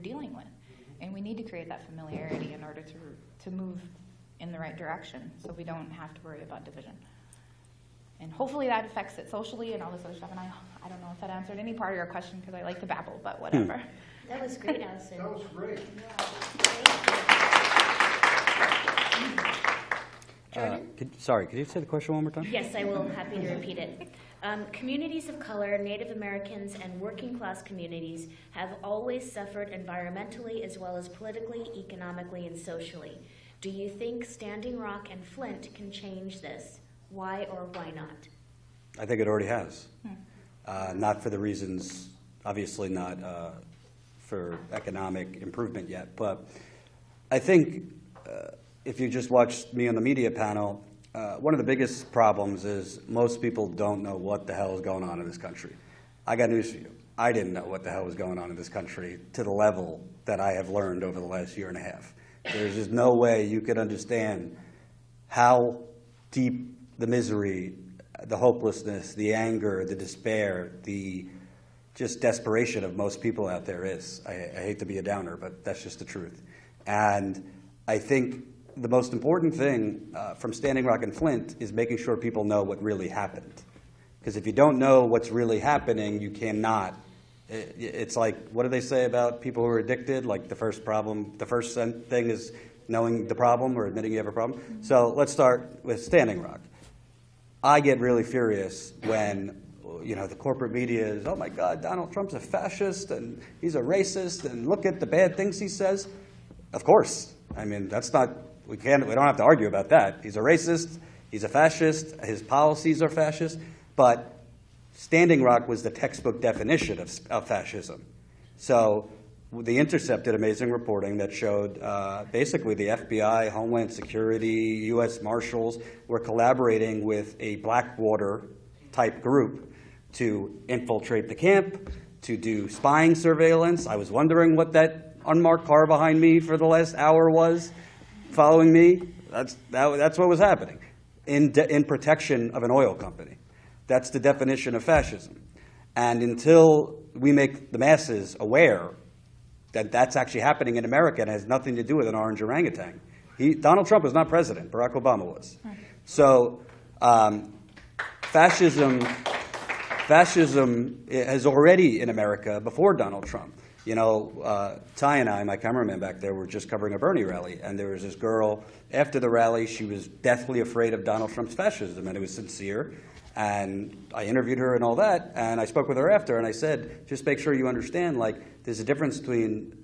dealing with. And we need to create that familiarity in order to move in the right direction so we don't have to worry about division. And hopefully that affects it socially and all this other stuff. And I don't know if that answered any part of your question because I like to babble, but whatever. That was great, Allison. That was great. Sorry, could you say the question one more time? Yes, I will. Happy to repeat it. Communities of color, Native Americans, and working class communities have always suffered environmentally as well as politically, economically, and socially. Do you think Standing Rock and Flint can change this? Why or why not? I think it already has. Not for the reasons, obviously not for economic improvement yet, but I think if you just watched me on the media panel, one of the biggest problems is most people don't know what the hell is going on in this country. I got news for you. I didn't know what the hell was going on in this country to the level that I have learned over the last year and a half. There's just no way you could understand how deep the misery, the hopelessness, the anger, the despair, the just desperation of most people out there is. I hate to be a downer, but that's just the truth. And I think the most important thing from Standing Rock and Flint is making sure people know what really happened. Because if you don't know what's really happening, you cannot. It's like, what do they say about people who are addicted? Like the first thing is knowing the problem or admitting you have a problem. So let's start with Standing Rock. I get really furious when the corporate media is, oh my God, Donald Trump's a fascist and he's a racist and look at the bad things he says. Of course. I mean, that's not, we don't have to argue about that. He's a racist, he's a fascist, his policies are fascist, but Standing Rock was the textbook definition of fascism. So The Intercept did amazing reporting that showed basically the FBI, Homeland Security, U.S. Marshals were collaborating with a Blackwater-type group to infiltrate the camp, to do spying surveillance. I was wondering what that unmarked car behind me for the last hour was following me. That's what was happening in protection of an oil company. That's the definition of fascism. And until we make the masses aware that that's actually happening in America and has nothing to do with an orange orangutan. Donald Trump was not president. Barack Obama was. So fascism has already in America before Donald Trump. Ty and I, my cameraman back there, were just covering a Bernie rally, and there was this girl after the rally. She was deathly afraid of Donald Trump's fascism, and it was sincere. And I interviewed her and all that, and I spoke with her after, and I said, just make sure you understand, there's a difference between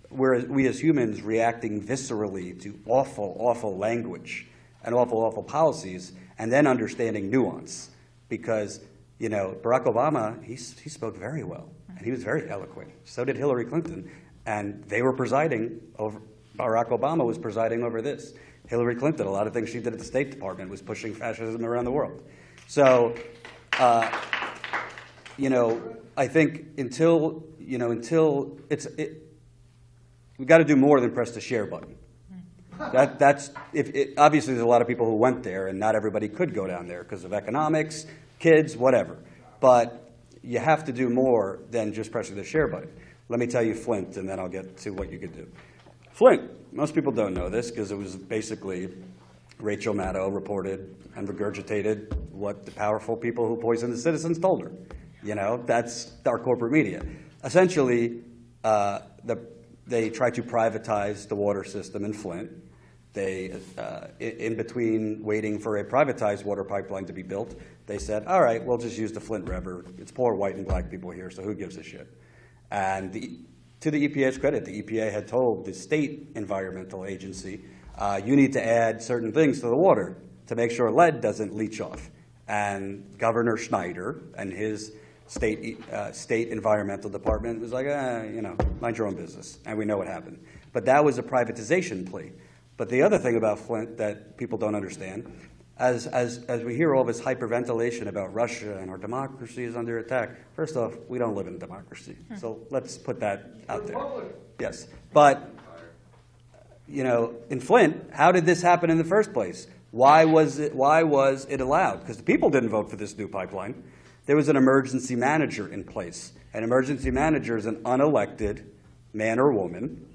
we as humans reacting viscerally to awful, awful language and awful, awful policies, and then understanding nuance. Because, Barack Obama, he spoke very well, and he was very eloquent. So did Hillary Clinton, and they were presiding over, Barack Obama was presiding over this. Hillary Clinton, a lot of things she did at the State Department was pushing fascism around the world. So, I think until we've got to do more than press the share button. Obviously there's a lot of people who went there, and not everybody could go down there because of economics, kids, whatever. But you have to do more than just pressing the share button. Let me tell you Flint, and then I'll get to what you could do. Flint, most people don't know this because it was basically Rachel Maddow reported and regurgitated what the powerful people who poisoned the citizens told her. That's our corporate media. Essentially, they tried to privatize the water system in Flint. They, in between waiting for a privatized water pipeline to be built, they said, all right, we'll just use the Flint River. It's poor white and black people here, so who gives a shit? And to the EPA's credit, the EPA had told the state environmental agency, you need to add certain things to the water to make sure lead doesn't leach off. And Governor Schneider and his state environmental department was like, mind your own business. And we know what happened. But that was a privatization plea. But the other thing about Flint that people don't understand, as we hear all this hyperventilation about Russia and our democracy is under attack, first off, we don't live in a democracy. So let's put that out there. Yes. But in Flint, how did this happen in the first place? Why was it allowed? Because the people didn't vote for this new pipeline. There was an emergency manager in place. An emergency manager is an unelected man or woman,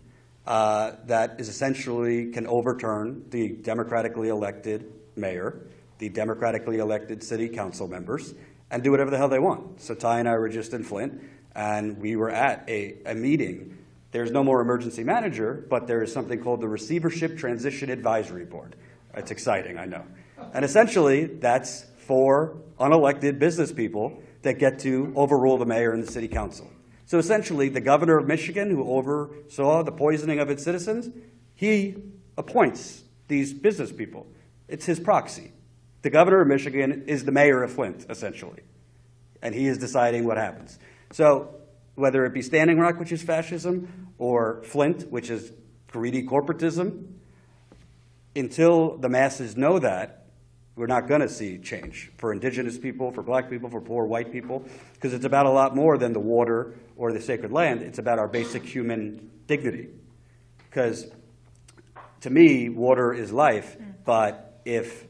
that is essentially can overturn the democratically elected mayor, the democratically elected city council members, and do whatever the hell they want. So Ty and I were just in Flint, and we were at a meeting. There's no more emergency manager, but there is something called the Receivership Transition Advisory Board. It's exciting, I know. And essentially, that's 4 unelected business people that get to overrule the mayor and the city council. So essentially, the governor of Michigan, who oversaw the poisoning of its citizens, he appoints these business people. It's his proxy. The governor of Michigan is the mayor of Flint, essentially, and he is deciding what happens. So whether it be Standing Rock, which is fascism, or Flint, which is greedy corporatism, until the masses know that, we're not going to see change for indigenous people, for black people, for poor white people, because it's about a lot more than the water or the sacred land. It's about our basic human dignity. Because to me, water is life, but if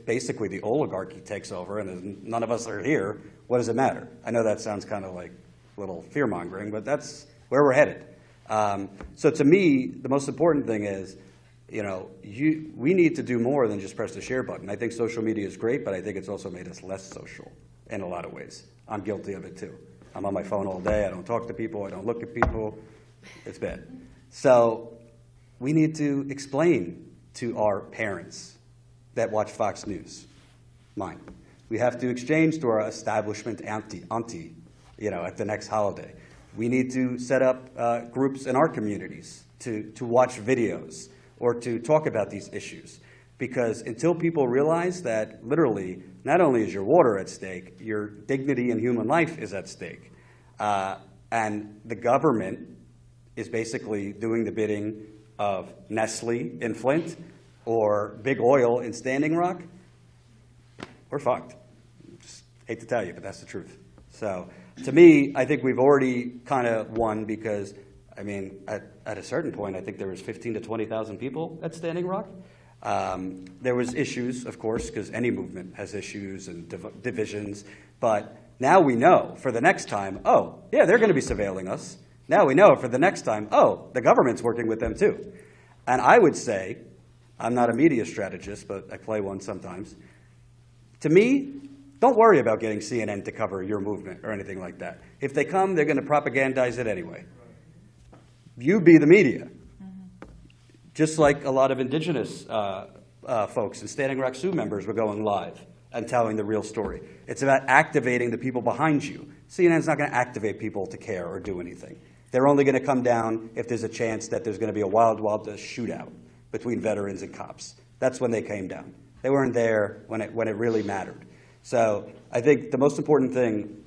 basically the oligarchy takes over and none of us are here, what does it matter? I know that sounds kind of like a little fear-mongering, but that's where we're headed. So to me, the most important thing is, we need to do more than just press the share button. I think social media is great, but I think it's also made us less social in a lot of ways. I'm guilty of it too. I'm on my phone all day. I don't talk to people. I don't look at people. It's bad. So we need to explain to our parents that watch Fox News, mine. We have to exchange to our establishment auntie, at the next holiday. We need to set up groups in our communities to watch videos or to talk about these issues. Because until people realize that literally, not only is your water at stake, your dignity and human life is at stake. And the government is basically doing the bidding of Nestle in Flint or Big Oil in Standing Rock, we're fucked. Just hate to tell you, but that's the truth. So to me, I think we've already kind of won because, at a certain point, I think there was 15 to 20,000 people at Standing Rock. There was issues, of course, because any movement has issues and divisions. But now we know for the next time, oh, yeah, they're going to be surveilling us. Now we know for the next time, oh, the government's working with them too. And I would say, I'm not a media strategist, but I play one sometimes. To me, don't worry about getting CNN to cover your movement or anything like that. If they come, they're going to propagandize it anyway. You be the media. Just like a lot of indigenous folks and Standing Rock Sioux members were going live and telling the real story. It's about activating the people behind you. CNN's not going to activate people to care or do anything. They're only going to come down if there's a chance that there's going to be a wild shootout between veterans and cops. That's when they came down. They weren't there when it really mattered. So I think the most important thing,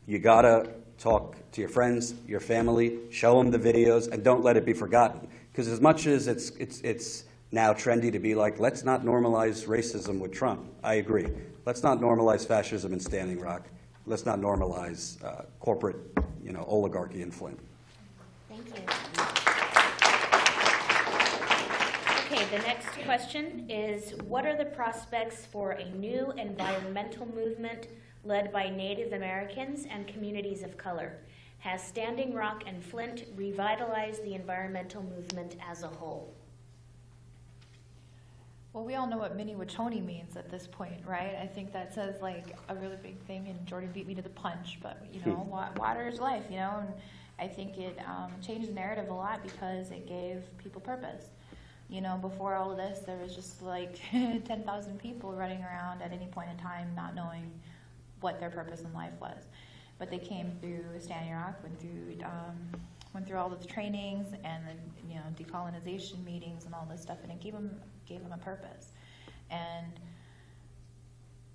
you got to talk to your friends, your family, show them the videos, and don't let it be forgotten. Because as much as it's now trendy to be like, let's not normalize racism with Trump, I agree. Let's not normalize fascism in Standing Rock. Let's not normalize corporate, oligarchy in Flint. Thank you. Okay, the next question is, what are the prospects for a new environmental movement led by Native Americans and communities of color? Has Standing Rock and Flint revitalized the environmental movement as a whole? Well, we all know what Mini-Wachoni means at this point, right? I think that says like a really big thing, and Jordan beat me to the punch, but water is life, and I think it changed the narrative a lot because it gave people purpose. Before all of this, there was just like 10,000 people running around at any point in time not knowing what their purpose in life was. But they came through Standing Rock, went through all of the trainings and the decolonization meetings and all this stuff, and it gave them a purpose. And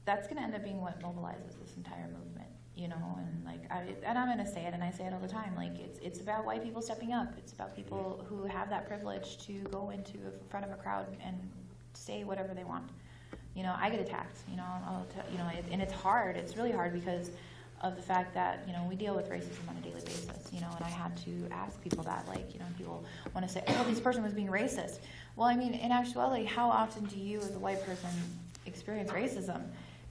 that's going to end up being what mobilizes this entire movement, and I'm going to say it, and I say it all the time, like it's about white people stepping up. It's about people who have that privilege to go into front of a crowd and say whatever they want. I get attacked, and it's hard. It's really hard because of the fact that, we deal with racism on a daily basis, and I had to ask people that, people want to say, oh, this person was being racist. Well, in actuality, how often do you as a white person experience racism?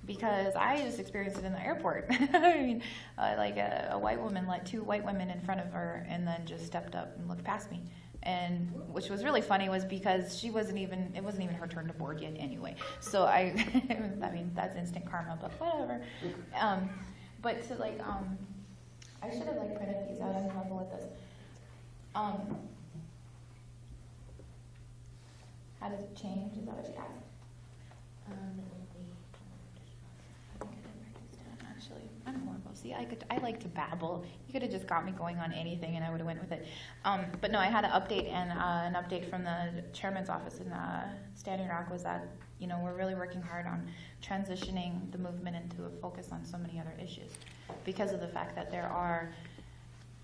because I just experienced it in the airport. I mean, like a white woman let two white women in front of her and then just stepped up and looked past me. And which was really funny was because it wasn't even her turn to board yet anyway. So I mean, that's instant karma, but whatever. But to like, I should have like printed these out. I'm comfortable with this. How does it change? Is that what you asked? Actually, I'm horrible. See, I like to babble. You could have just got me going on anything, and I would have went with it. But no, I had an update, and an update from the chairman's office in Standing Rock was that we're really working hard on transitioning the movement into a focus on so many other issues, because of the fact that there are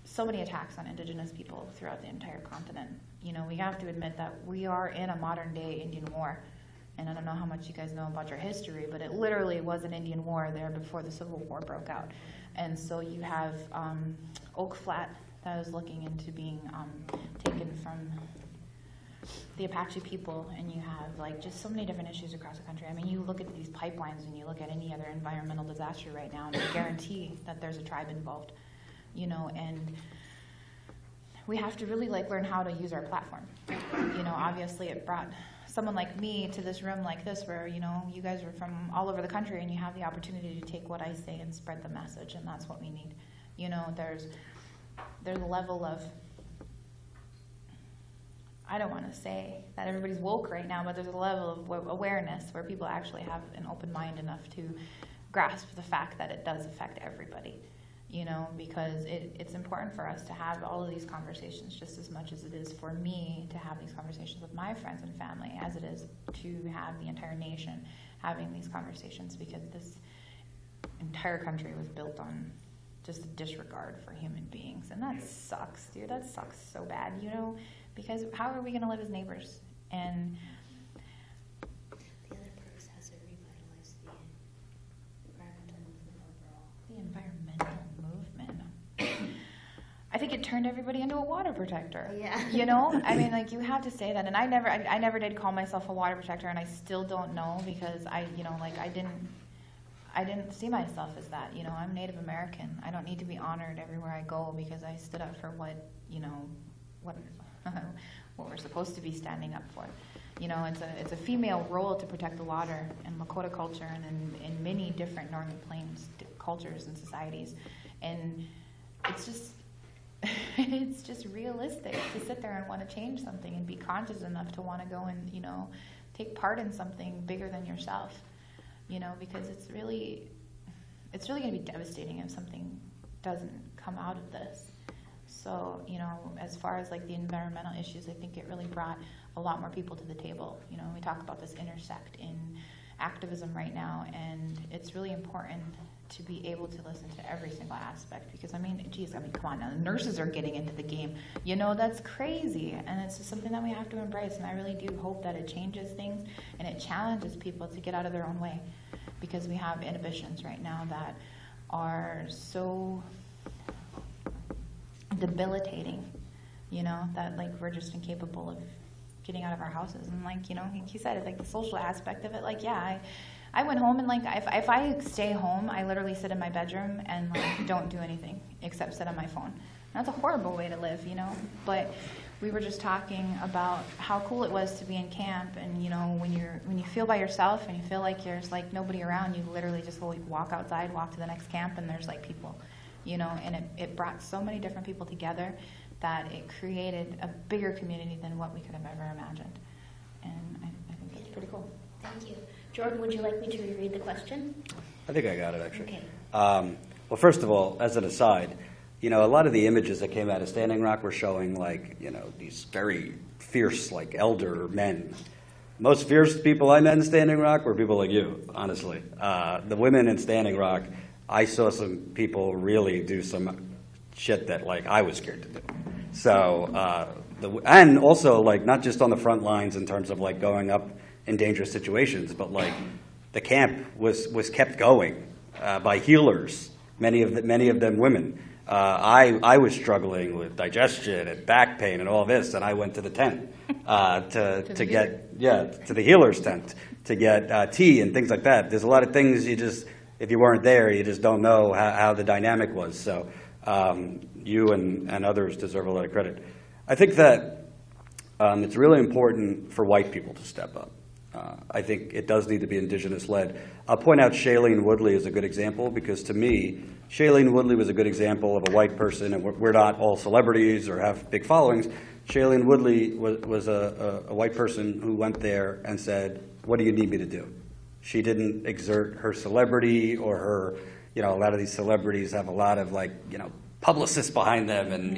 so many attacks on Indigenous people throughout the entire continent. We have to admit that we are in a modern day Indian war. And I don't know how much you guys know about your history, but it literally was an Indian war there before the Civil War broke out. And so you have Oak Flat that is looking into being taken from the Apache people, and you have like just so many different issues across the country. I mean, you look at these pipelines and you look at any other environmental disaster right now, and I guarantee that there's a tribe involved, and we have to really like learn how to use our platform. Obviously it brought someone like me to this room like this where, you guys are from all over the country and you have the opportunity to take what I say and spread the message, and that's what we need. There's a level of, I don't want to say that everybody's woke right now, but there's a level of awareness where people actually have an open mind enough to grasp the fact that it does affect everybody. Because it's important for us to have all of these conversations just as much as it is for me to have these conversations with my friends and family, as it is to have the entire nation having these conversations, because this entire country was built on just a disregard for human beings. And that sucks, dude. That sucks so bad, because how are we going to live as neighbors? And the other purpose has to revitalize the environmental movement overall. The environmental movement. I think it turned everybody into a water protector. Yeah. I mean, like, you have to say that. And I never did call myself a water protector, and I still don't know, because I didn't see myself as that. I'm Native American. I don't need to be honored everywhere I go because I stood up for what we're supposed to be standing up for. It's a female role to protect the water in Lakota culture and in many different Northern Plains cultures and societies. And it's just realistic to sit there and want to change something and be conscious enough to want to go and, take part in something bigger than yourself, because it's really going to be devastating if something doesn't come out of this. So, as far as like the environmental issues, I think it really brought a lot more people to the table. We talk about this intersect in activism right now, and it's really important to be able to listen to every single aspect, because come on now, the nurses are getting into the game. That's crazy, and it's just something that we have to embrace, and I really do hope that it changes things and it challenges people to get out of their own way, because we have inhibitions right now that are so debilitating, that like we're just incapable of getting out of our houses. And like, he said, it's like the social aspect of it. Like, yeah, I went home, and like if I stay home, I literally sit in my bedroom and like don't do anything except sit on my phone. That's a horrible way to live, But we were just talking about how cool it was to be in camp, and when you feel by yourself and you feel like there's like nobody around, you literally just like walk outside, walk to the next camp, and there's like people, and it brought so many different people together that it created a bigger community than what we could have ever imagined. And I think that's pretty cool. Thank you. Jordan, would you like me to reread the question? I think I got it, actually. Okay. Well, first of all, as an aside, a lot of the images that came out of Standing Rock were showing, like, these very fierce, like, elder men. Most fierce people I met in Standing Rock were people like you, honestly. The women in Standing Rock, I saw some people really do some shit that, like, I was scared to do. So, and also, like, not just on the front lines in terms of, like, going up in dangerous situations, but like the camp was kept going by healers, many of them women. I was struggling with digestion and back pain and all this, and I went to the tent to the healer's tent to get tea and things like that. There's a lot of things you just, if you weren't there, you just don't know how the dynamic was. So you and others deserve a lot of credit. I think that it's really important for white people to step up. I think it does need to be indigenous-led. I'll point out Shailene Woodley as a good example, because to me, Shailene Woodley was a good example of a white person, and we're not all celebrities or have big followings. Shailene Woodley was a white person who went there and said, what do you need me to do? She didn't exert her celebrity or her, a lot of these celebrities have a lot of publicists behind them and,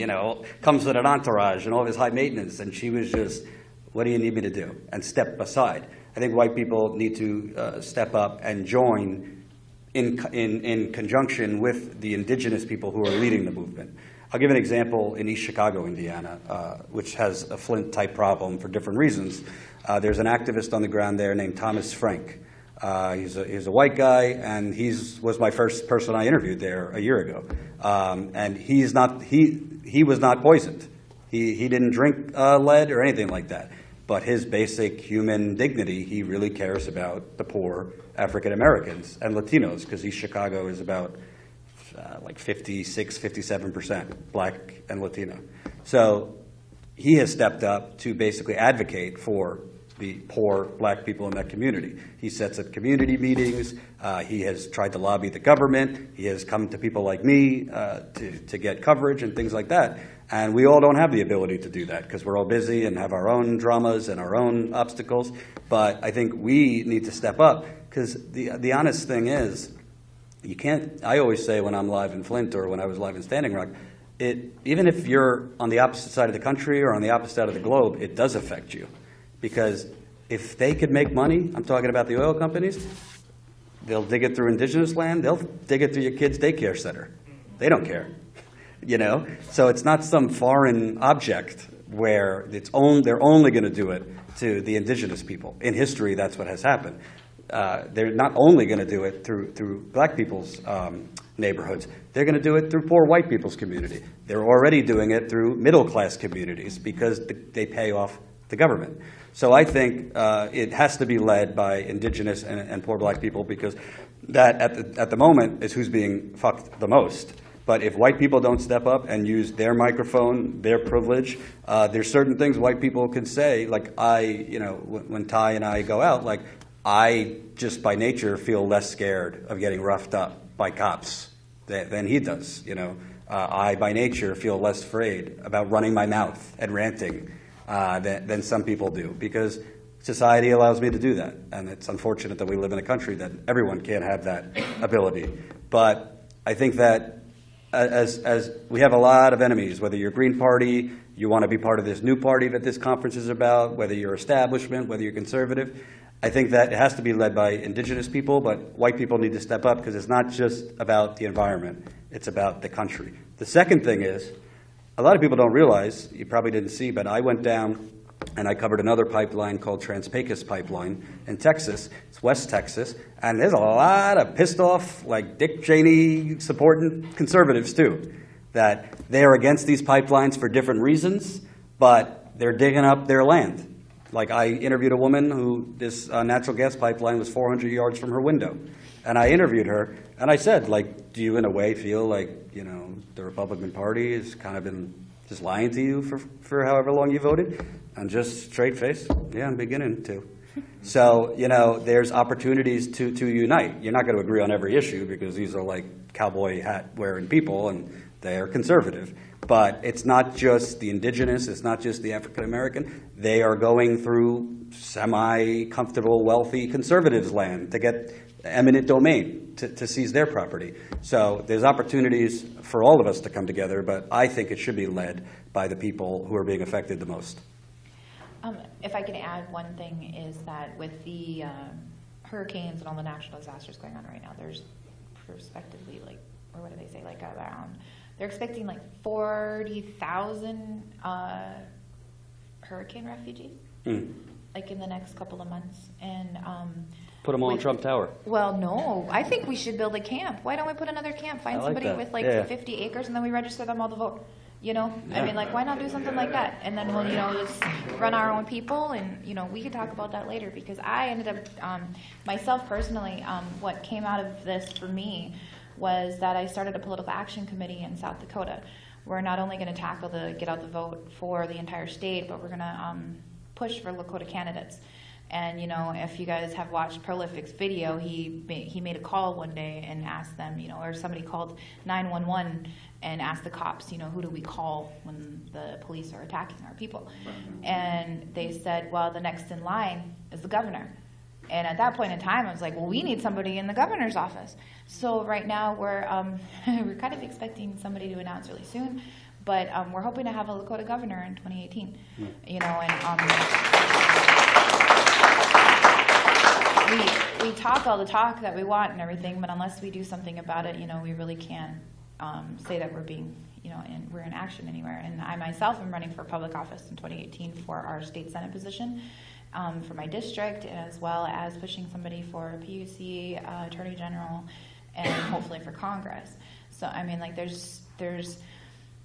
comes with an entourage and all this high maintenance. And she was just, what do you need me to do? And step aside. I think white people need to step up and join in conjunction with the indigenous people who are leading the movement. I'll give an example in East Chicago, Indiana, which has a Flint-type problem for different reasons. There's an activist on the ground there named Thomas Frank. He's a white guy, and was my first person I interviewed there a year ago. And he was not poisoned. He didn't drink lead or anything like that. But his basic human dignity, he really cares about the poor African Americans and Latinos, because East Chicago is about 56, 57% black and Latino. So he has stepped up to basically advocate for the poor black people in that community. He sets up community meetings. He has tried to lobby the government. He has come to people like me to get coverage and things like that. And we all don't have the ability to do that because we're all busy and have our own dramas and our own obstacles. But I think we need to step up, because the honest thing is, you can't, I always say when I'm live in Flint or when I was live in Standing Rock, even if you're on the opposite side of the country or on the opposite side of the globe, it does affect you. Because if they could make money, I'm talking about the oil companies, they'll dig it through indigenous land, they'll dig it through your kid's daycare center. They don't care, So it's not some foreign object where they're only going to do it to the indigenous people. In history, that's what has happened. They're not only going to do it through black people's neighborhoods. They're going to do it through poor white people's community. They're already doing it through middle-class communities because they pay off the government. So I think it has to be led by indigenous and poor black people, because that at the moment is who's being fucked the most. But if white people don't step up and use their microphone, their privilege, there's certain things white people can say, like when Ty and I go out, like I just by nature feel less scared of getting roughed up by cops than he does. I by nature feel less afraid about running my mouth and ranting than some people do, because society allows me to do that. And it's unfortunate that we live in a country that everyone can't have that ability. But I think that as we have a lot of enemies, whether you're Green Party, you want to be part of this new party that this conference is about, whether you're establishment, whether you're conservative, I think that it has to be led by indigenous people, but white people need to step up, because it's not just about the environment, it's about the country. The second thing is, a lot of people don't realize, you probably didn't see, but I went down and I covered another pipeline called Trans-Pecos Pipeline in Texas. It's West Texas, and there's a lot of pissed off, like Dick Cheney supporting conservatives too, that they are against these pipelines for different reasons, but they're digging up their land. Like I interviewed a woman who this natural gas pipeline was 400 yards from her window. And I interviewed her, and I said, like, do you in a way feel like, the Republican Party has kind of been just lying to you for however long you voted? And just straight face, yeah, I'm beginning to. So, there's opportunities to unite. You're not going to agree on every issue because these are like cowboy hat wearing people and they're conservative. But it's not just the indigenous, it's not just the African American. They are going through semi-comfortable, wealthy conservatives' land to get eminent domain to seize their property. So there's opportunities for all of us to come together, but I think it should be led by the people who are being affected the most. If I can add one thing, is that with the hurricanes and all the natural disasters going on right now, there's prospectively they're expecting like 40,000 hurricane refugees, like in the next couple of months. And put them all in Trump Tower. Well, no, I think we should build a camp. Why don't we put another camp? Find somebody with 50 acres, and then we register them all to vote. You know, I mean, like, why not do something like that? And then we'll, you know, just run our own people, and, you know, we could talk about that later, because I ended up, myself personally, what came out of this for me was that I started a political action committee in South Dakota. We're not only going to tackle the get out the vote for the entire state, but we're going to push for Lakota candidates. And, you know, if you guys have watched Prolific's video, he made a call one day and asked them, you know, or somebody called 911 and asked the cops, you know, who do we call when the police are attacking our people? And they said, well, the next in line is the governor. And at that point in time, I was like, well, we need somebody in the governor's office. So right now we're we're kind of expecting somebody to announce really soon, but we're hoping to have a Lakota governor in 2018. You know, and we talk all the talk that we want and everything, but unless we do something about it, you know, we really can't say that we're being, you know, and we're in action anywhere. And I myself am running for public office in 2018 for our state senate position. For my district, as well as pushing somebody for PUC, Attorney General, and hopefully for Congress. So I mean, like, there's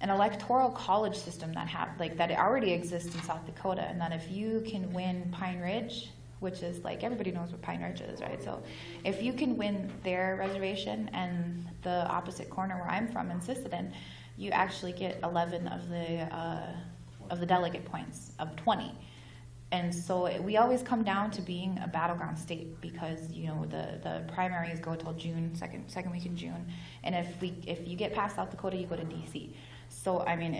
an electoral college system that already exists in South Dakota, and that if you can win Pine Ridge, which is like, everybody knows what Pine Ridge is, right? So if you can win their reservation and the opposite corner where I'm from in Sisseton, you actually get 11 of the delegate points of 20. And so we always come down to being a battleground state, because, you know, the primaries go till June, second week in June, and if you get past South Dakota, you go to DC. So I mean,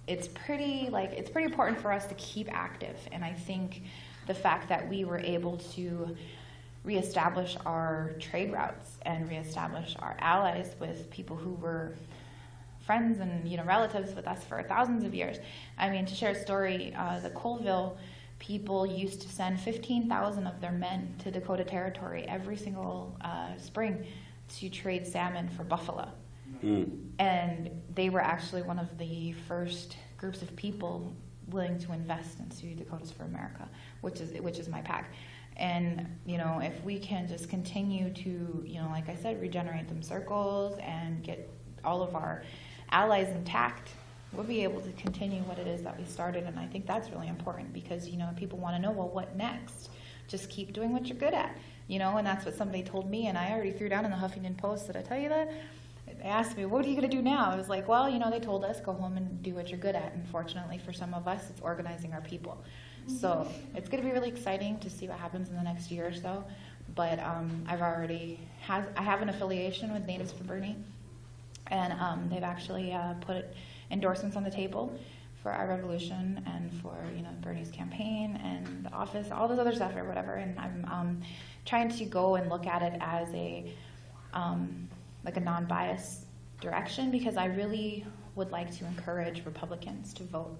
it's pretty important for us to keep active. And I think the fact that we were able to reestablish our trade routes and reestablish our allies with people who were friends and, you know, relatives with us for thousands of years. I mean, to share a story, the Colville people used to send 15,000 of their men to Dakota Territory every single spring to trade salmon for buffalo. And they were actually one of the first groups of people willing to invest into Dakotas for America, which is my pack. And, you know, if we can just continue to, you know, like I said, regenerate them circles and get all of our allies intact, we'll be able to continue what it is that we started. And I think that's really important, because, you know, people want to know, well, what next? Just keep doing what you're good at, you know, and that's what somebody told me, and I already threw down in the Huffington Post. Did I tell you that? They asked me, what are you going to do now? I was like, well, you know, they told us, go home and do what you're good at. And fortunately for some of us, it's organizing our people. So it's going to be really exciting to see what happens in the next year or so. But I have an affiliation with Natives for Bernie, and they've actually put endorsements on the table for our revolution and for, you know, Bernie's campaign and the office, all this other stuff or whatever. And I'm trying to go and look at it as a like a non-biased direction, because I really would like to encourage Republicans to vote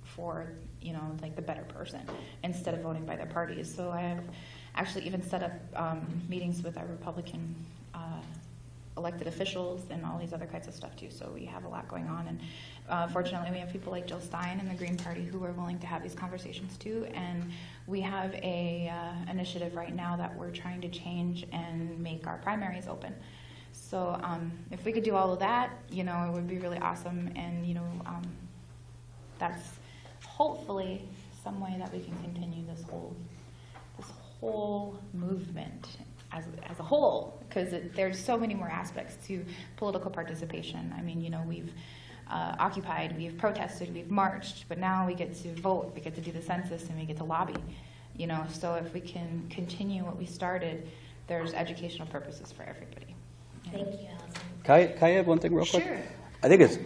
for, you know, like the better person instead of voting by their parties. So I have actually even set up meetings with our Republican elected officials and all these other kinds of stuff too. So we have a lot going on, and fortunately we have people like Jill Stein and the Green Party who are willing to have these conversations too. And we have a initiative right now that we're trying to change and make our primaries open. So if we could do all of that, you know, it would be really awesome. And, you know, that's hopefully some way that we can continue this whole movement as a whole, because there's so many more aspects to political participation. I mean, you know, we've occupied, we've protested, we've marched, but now we get to vote, we get to do the census, and we get to lobby. You know, so if we can continue what we started, there's educational purposes for everybody. Thank you, Allison. Can I add one thing real quick? Sure. I think it's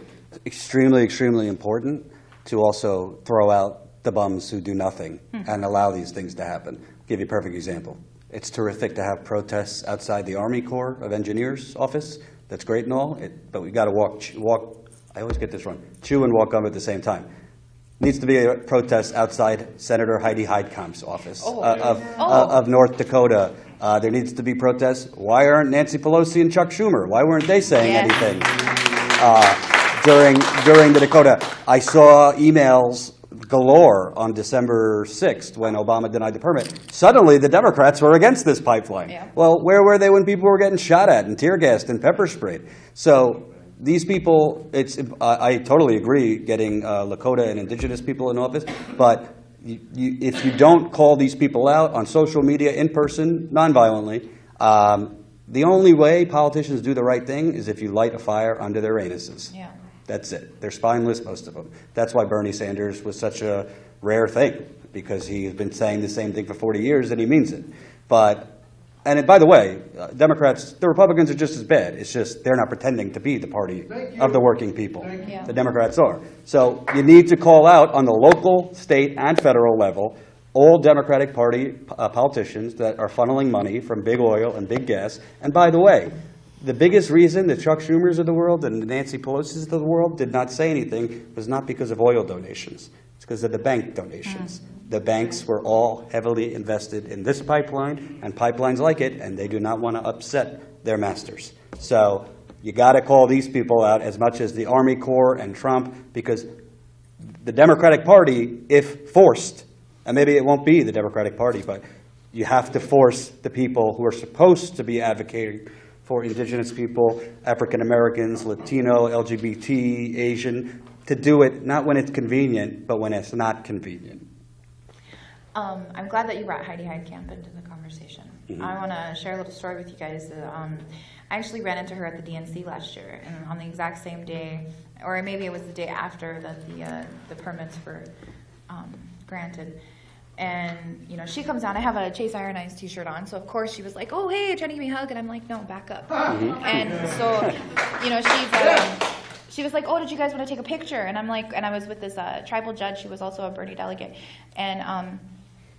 extremely, extremely important to also throw out the bums who do nothing and allow these things to happen. I'll give you a perfect example. It's terrific to have protests outside the Army Corps of Engineers office. That's great and all, but we've got to walk, I always get this wrong, chew and walk gum at the same time. Needs to be a protest outside Senator Heidi Heidkamp's office of North Dakota. There needs to be protests. Why aren't Nancy Pelosi and Chuck Schumer? Why weren't they saying anything during the Dakota? I saw emails galore on December 6th when Obama denied the permit. Suddenly, the Democrats were against this pipeline. Yeah. Well, where were they when people were getting shot at and tear gassed and pepper sprayed? So these people, I totally agree getting Lakota and indigenous people in office, but if you don't call these people out on social media, in person, nonviolently, the only way politicians do the right thing is if you light a fire under their anuses. Yeah. That's it. They're spineless, most of them. That's why Bernie Sanders was such a rare thing, because he's been saying the same thing for 40 years and he means it. And by the way, Democrats, the Republicans are just as bad. It's just they're not pretending to be the party of the working people. Yeah. The Democrats are. So you need to call out on the local, state, and federal level all Democratic Party politicians that are funneling money from big oil and big gas. And by the way, the biggest reason the Chuck Schumers of the world and the Nancy Pelosi's of the world did not say anything was not because of oil donations. It's because of the bank donations. The banks were all heavily invested in this pipeline and pipelines like it, and they do not want to upset their masters. So you got to call these people out as much as the Army Corps and Trump, because the Democratic Party, if forced, and maybe it won't be the Democratic Party, but you have to force the people who are supposed to be advocating for indigenous people, African Americans, Latino, LGBT, Asian, to do it not when it's convenient, but when it's not convenient. I'm glad that you brought Heidi Heitkamp into the conversation. Mm-hmm. I want to share a little story with you guys. I actually ran into her at the DNC last year, and on the exact same day, or maybe it was the day after that the permits were granted. And, you know, she comes down. I have a Chase Iron Eyes t-shirt on, so of course she was like, "Oh, hey, trying to give me a hug," and I'm like, "No, back up." And so, you know, she was like, "Oh, did you guys want to take a picture?" And I'm like, and I was with this tribal judge who was also a Bernie delegate, and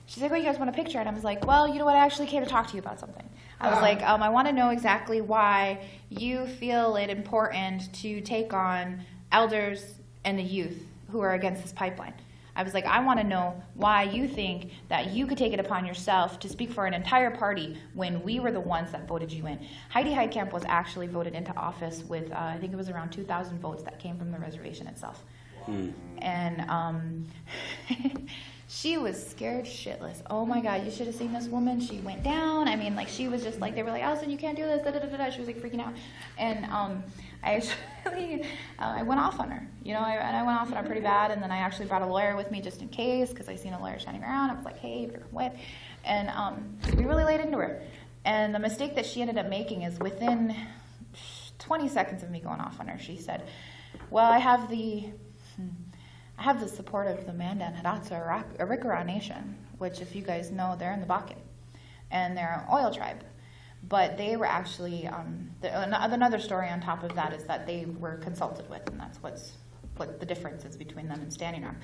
she's like, "Oh, you guys want a picture?" And I was like, "Well, you know what? I actually came to talk to you about something." I was like, I want to know exactly why you feel it important to take on elders and the youth who are against this pipeline. I was like, I want to know why you think that you could take it upon yourself to speak for an entire party when we were the ones that voted you in. Heidi Heitkamp was actually voted into office with, I think it was around 2,000 votes that came from the reservation itself. And she was scared shitless. Oh my God, you should have seen this woman. She went down. I mean, like, she was just like, they were like, "Allison, you can't do this, da da da da." She was like freaking out. And I actually, I went off on her, you know, and I went off on her pretty bad. And then I actually brought a lawyer with me just in case, because I seen a lawyer standing around. I was like, "Hey, you're what?" And we really laid into her. And the mistake that she ended up making is within 20 seconds of me going off on her, she said, "Well, I have the support of the Mandan Hidatsa Arikara Nation," which, if you guys know, they're in the Bakken, and they're an oil tribe. But they were actually, another story on top of that is that they were consulted with, and that's what the difference is between them and Standing Rock.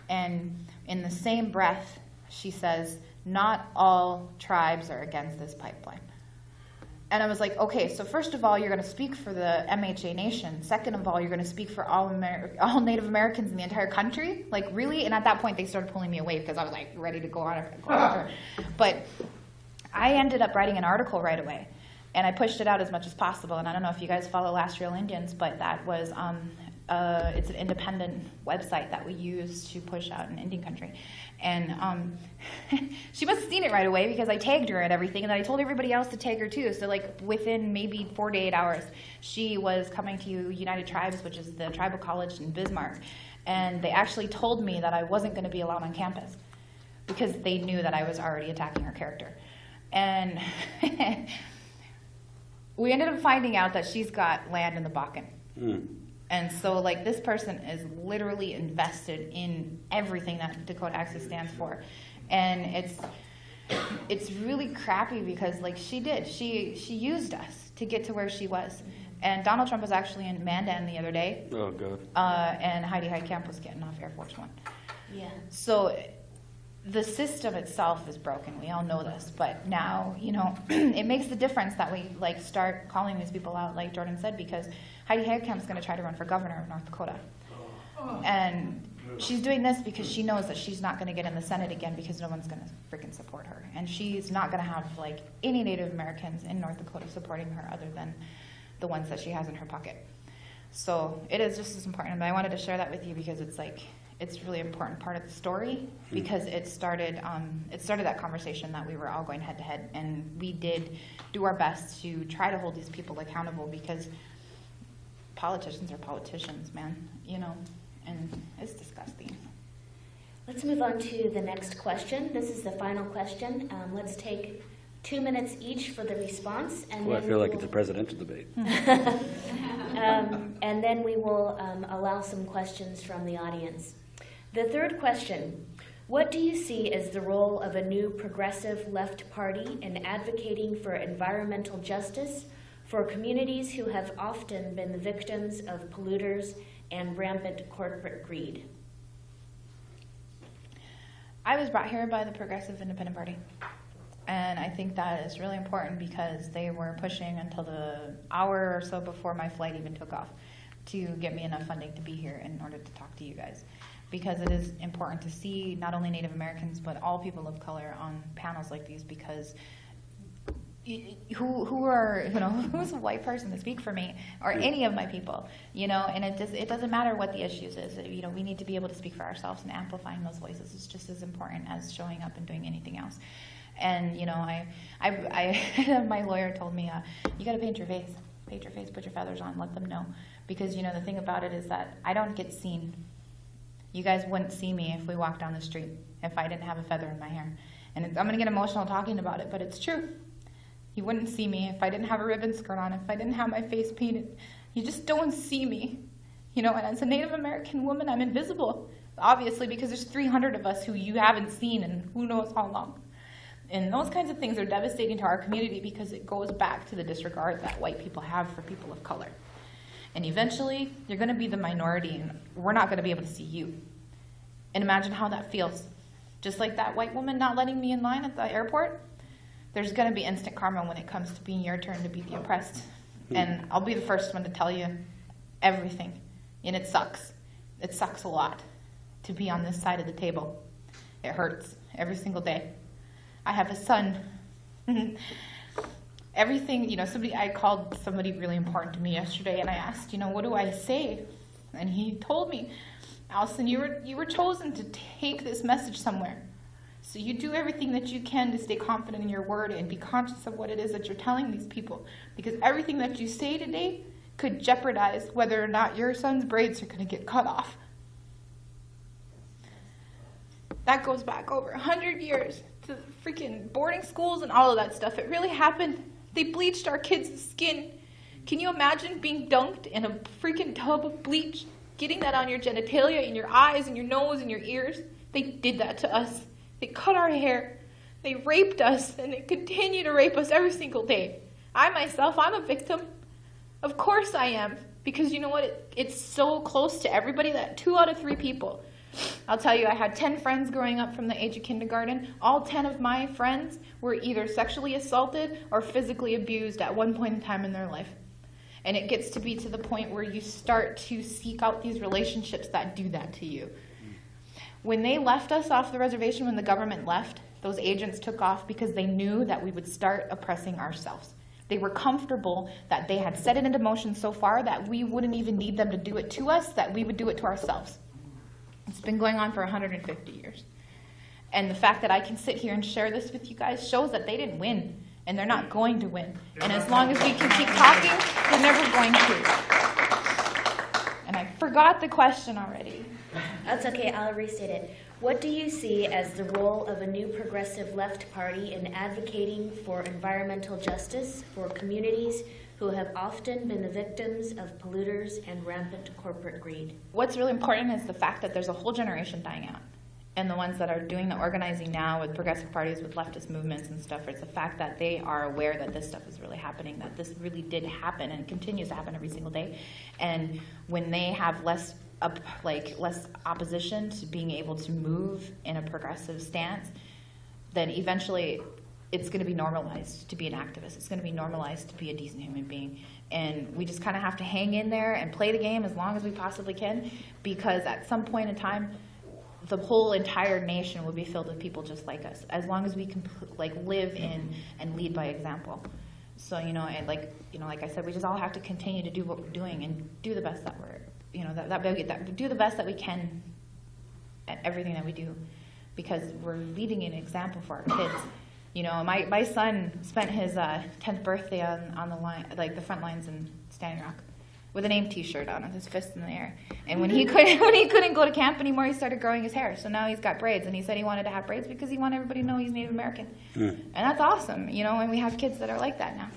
And in the same breath, she says, "Not all tribes are against this pipeline." And I was like, okay, so first of all, you're going to speak for the MHA Nation. Second of all, you're going to speak for all Native Americans in the entire country? Like, really? And at that point, they started pulling me away because I was, like, ready to go on her. But I ended up writing an article right away, and I pushed it out as much as possible. And I don't know if you guys follow Last Real Indians, but that was, it's an independent website that we use to push out in Indian country. And she must have seen it right away because I tagged her and everything, and then I told everybody else to tag her too. So like within maybe 4 to 8 hours, she was coming to United Tribes, which is the tribal college in Bismarck, and they actually told me that I wasn't going to be allowed on campus because they knew that I was already attacking her character. And we ended up finding out that she's got land in the Bakken. And so, like, this person is literally invested in everything that Dakota Access stands for. And it's really crappy because, like, she used us to get to where she was. And Donald Trump was actually in Mandan the other day. Oh, God. And Heidi Heitkamp was getting off Air Force One. Yeah. So the system itself is broken. We all know this. But now, you know, it makes the difference that we, like, start calling these people out, like Jordan said, because Heidi Heitkamp is going to try to run for governor of North Dakota. And she's doing this because she knows that she's not going to get in the Senate again because no one's going to freaking support her. And she's not going to have, like, any Native Americans in North Dakota supporting her other than the ones that she has in her pocket. So it is just as important. But I wanted to share that with you because it's, like, it's a really important part of the story because it started that conversation that we were all going head to head. And we did do our best to try to hold these people accountable because politicians are politicians, man, and it's disgusting. Let's move on to the next question. This is the final question. Let's take 2 minutes each for the response, and Well, I then feel we like will, it's a presidential debate. and then we will allow some questions from the audience. The third question: what do you see as the role of a new progressive left party in advocating for environmental justice for communities who have often been the victims of polluters and rampant corporate greed? I was brought here by the Progressive Independent Party. And I think that is really important because they were pushing until the hour or so before my flight even took off to get me enough funding to be here in order to talk to you guys. Because it is important to see not only Native Americans, but all people of color on panels like these, because who's a white person to speak for me or any of my people, and it doesn't matter what the issues is. We need to be able to speak for ourselves, and amplifying those voices is just as important as showing up and doing anything else. And my lawyer told me, you got to paint your face, put your feathers on, let them know, because the thing about it is that I don't get seen. You guys wouldn't see me if we walked down the street if I didn't have a feather in my hair, and I'm going to get emotional talking about it, but it's true. You wouldn't see me if I didn't have a ribbon skirt on, if I didn't have my face painted. You just don't see me. And as a Native American woman, I'm invisible, obviously, because there's 300 of us who you haven't seen in who knows how long. And those kinds of things are devastating to our community because it goes back to the disregard that white people have for people of color. And eventually, you're going to be the minority, and we're not going to be able to see you. And imagine how that feels. Just like that white woman not letting me in line at the airport, there's going to be instant karma when it comes to being your turn to be the oppressed. And I'll be the first one to tell you everything. And it sucks. It sucks a lot to be on this side of the table. It hurts every single day. I have a son. Everything, I called somebody really important to me yesterday, and I asked, what do I say? And he told me, Allison, you were chosen to take this message somewhere. So you do everything that you can to stay confident in your word and be conscious of what it is that you're telling these people. Because everything that you say today could jeopardize whether or not your son's braids are going to get cut off. That goes back over 100 years to freaking boarding schools and all of that stuff. It really happened. They bleached our kids' skin. Can you imagine being dunked in a freaking tub of bleach, getting that on your genitalia, in your eyes, and your nose, and your ears? They did that to us. They cut our hair. They raped us, and they continue to rape us every single day. I myself, I'm a victim. Of course I am, because you know what? It's so close to everybody that 2 out of 3 people. I'll tell you, I had 10 friends growing up from the age of kindergarten. All 10 of my friends were either sexually assaulted or physically abused at one point in time in their life. And it gets to be to the point where you start to seek out these relationships that do that to you. When they left us off the reservation, when the government left, those agents took off because they knew that we would start oppressing ourselves. They were comfortable that they had set it into motion so far that we wouldn't even need them to do it to us, that we would do it to ourselves. It's been going on for 150 years. And the fact that I can sit here and share this with you guys shows that they didn't win, and they're not going to win. And as long as we can keep talking, they're never going to. And I forgot the question already. That's okay, I'll restate it. What do you see as the role of a new progressive left party in advocating for environmental justice for communities who have often been the victims of polluters and rampant corporate greed? What's really important is the fact that there's a whole generation dying out. And the ones that are doing the organizing now with progressive parties, with leftist movements and stuff, it's the fact that they are aware that this stuff is really happening, that this really did happen and continues to happen every single day. And when they have less opposition to being able to move in a progressive stance, then eventually it's going to be normalized to be an activist. It's going to be normalized to be a decent human being. And we just kind of have to hang in there and play the game as long as we possibly can, because at some point in time, the whole entire nation will be filled with people just like us, as long as we can live in and lead by example. So, like I said, we just all have to continue to do what we're doing and do the best that we're, do the best that we can at everything that we do, because we're leading an example for our kids. My son spent his 10th birthday on the line, the front lines in Standing Rock, with a name T-shirt on with his fist in the air. And when he couldn't go to camp anymore, he started growing his hair. So now he's got braids, and he said he wanted to have braids because he wanted everybody to know he's Native American. And that's awesome, you know. And we have kids that are like that now,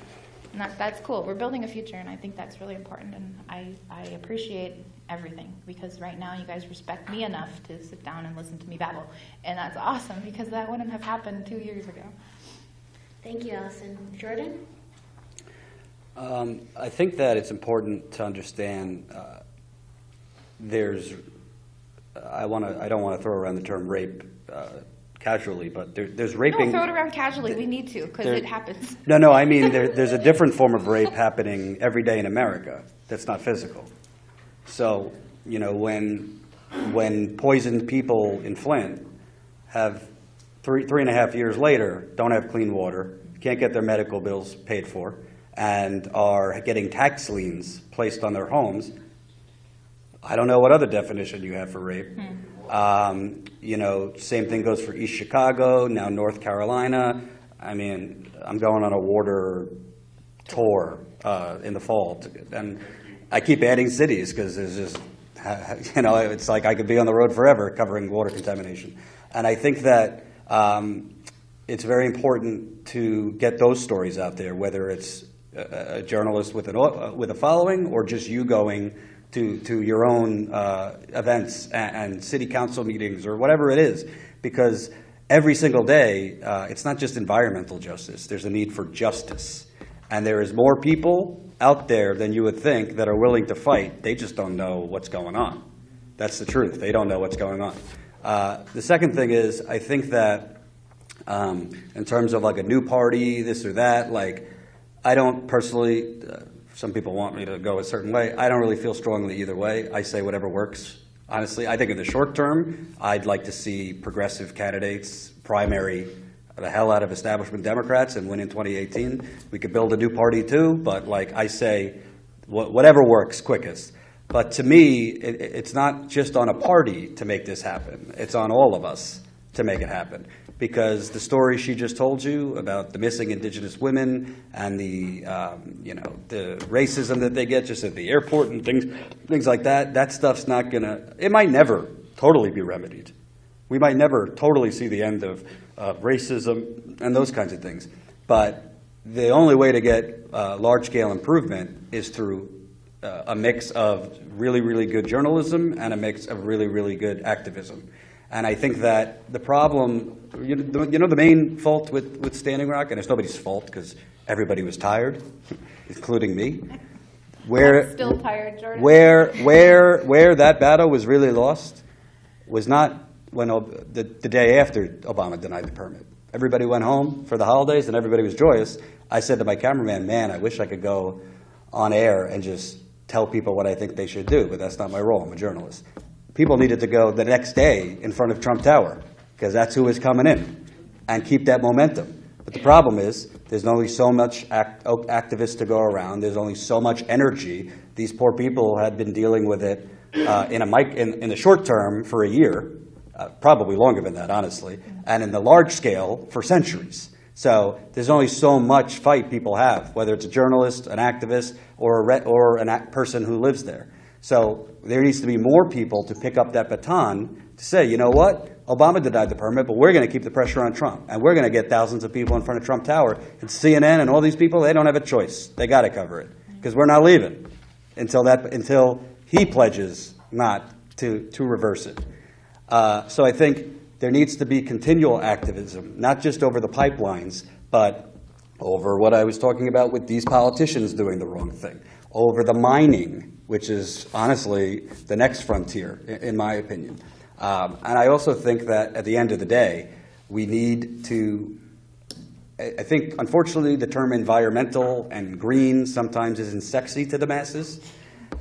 and that's cool. We're building a future, and I think that's really important. And I appreciate everything, because right now you guys respect me enough to sit down and listen to me babble, and that's awesome, because that wouldn't have happened 2 years ago. Thank you, Allison. Jordan? I think that it's important to understand I don't want to throw around the term rape casually, but there's raping. No, throw it around casually. We need to, because it happens. No, I mean, there's a different form of rape happening every day in America that's not physical. So, you know, when poisoned people in Flint have 3.5 years later don't have clean water, can't get their medical bills paid for, and are getting tax liens placed on their homes, I don't know what other definition you have for rape. You know, same thing goes for East Chicago, now North Carolina. I mean, I'm going on a water tour in the fall, and I keep adding cities because there's just, you know, it's like I could be on the road forever covering water contamination. And I think that it's very important to get those stories out there, whether it's a journalist with a following or just you going to your own events and city council meetings or whatever it is, because every single day, it's not just environmental justice. There's a need for justice. And there is more people out there than you would think that are willing to fight. They just don't know what's going on. That's the truth. They don't know what's going on. The second thing is, I think that in terms of like a new party, this or that, like, I don't personally, some people want me to go a certain way. I don't really feel strongly either way. I say whatever works. Honestly, I think in the short term, I'd like to see progressive candidates primary the hell out of establishment Democrats and win in 2018. We could build a new party too, but like I say, whatever works quickest. But to me, it's not just on a party to make this happen. It's on all of us to make it happen. Because the story she just told you about the missing indigenous women and the, you know, the racism that they get just at the airport and things like that, that stuff's not gonna, it might never totally be remedied. We might never totally see the end of racism and those kinds of things. But the only way to get large-scale improvement is through a mix of really, really good journalism and a mix of really, really good activism. And I think that the problem, you know the main fault with Standing Rock, and it's nobody's fault because everybody was tired, including me. I'm still tired, Jordan. Where that battle was really lost was not when the day after Obama denied the permit. Everybody went home for the holidays and everybody was joyous. I said to my cameraman, man, I wish I could go on air and just tell people what I think they should do, but that's not my role. I'm a journalist. People needed to go the next day in front of Trump Tower because that's who was coming in, and keep that momentum. But the problem is there's only so much activists to go around. There's only so much energy. These poor people had been dealing with it in the short term for a year, probably longer than that, honestly, and in the large scale for centuries. So there's only so much fight people have, whether it's a journalist, an activist, or a person who lives there. So there needs to be more people to pick up that baton to say, you know what, Obama denied the permit, but we're going to keep the pressure on Trump. And we're going to get thousands of people in front of Trump Tower. And CNN and all these people, they don't have a choice. They got to cover it because we're not leaving until he pledges not to reverse it. So I think there needs to be continual activism, not just over the pipelines, but over what I was talking about with these politicians doing the wrong thing, over the mining, which is honestly the next frontier, in my opinion. And I also think that at the end of the day, we need to, I think, unfortunately, the term environmental and green sometimes isn't sexy to the masses.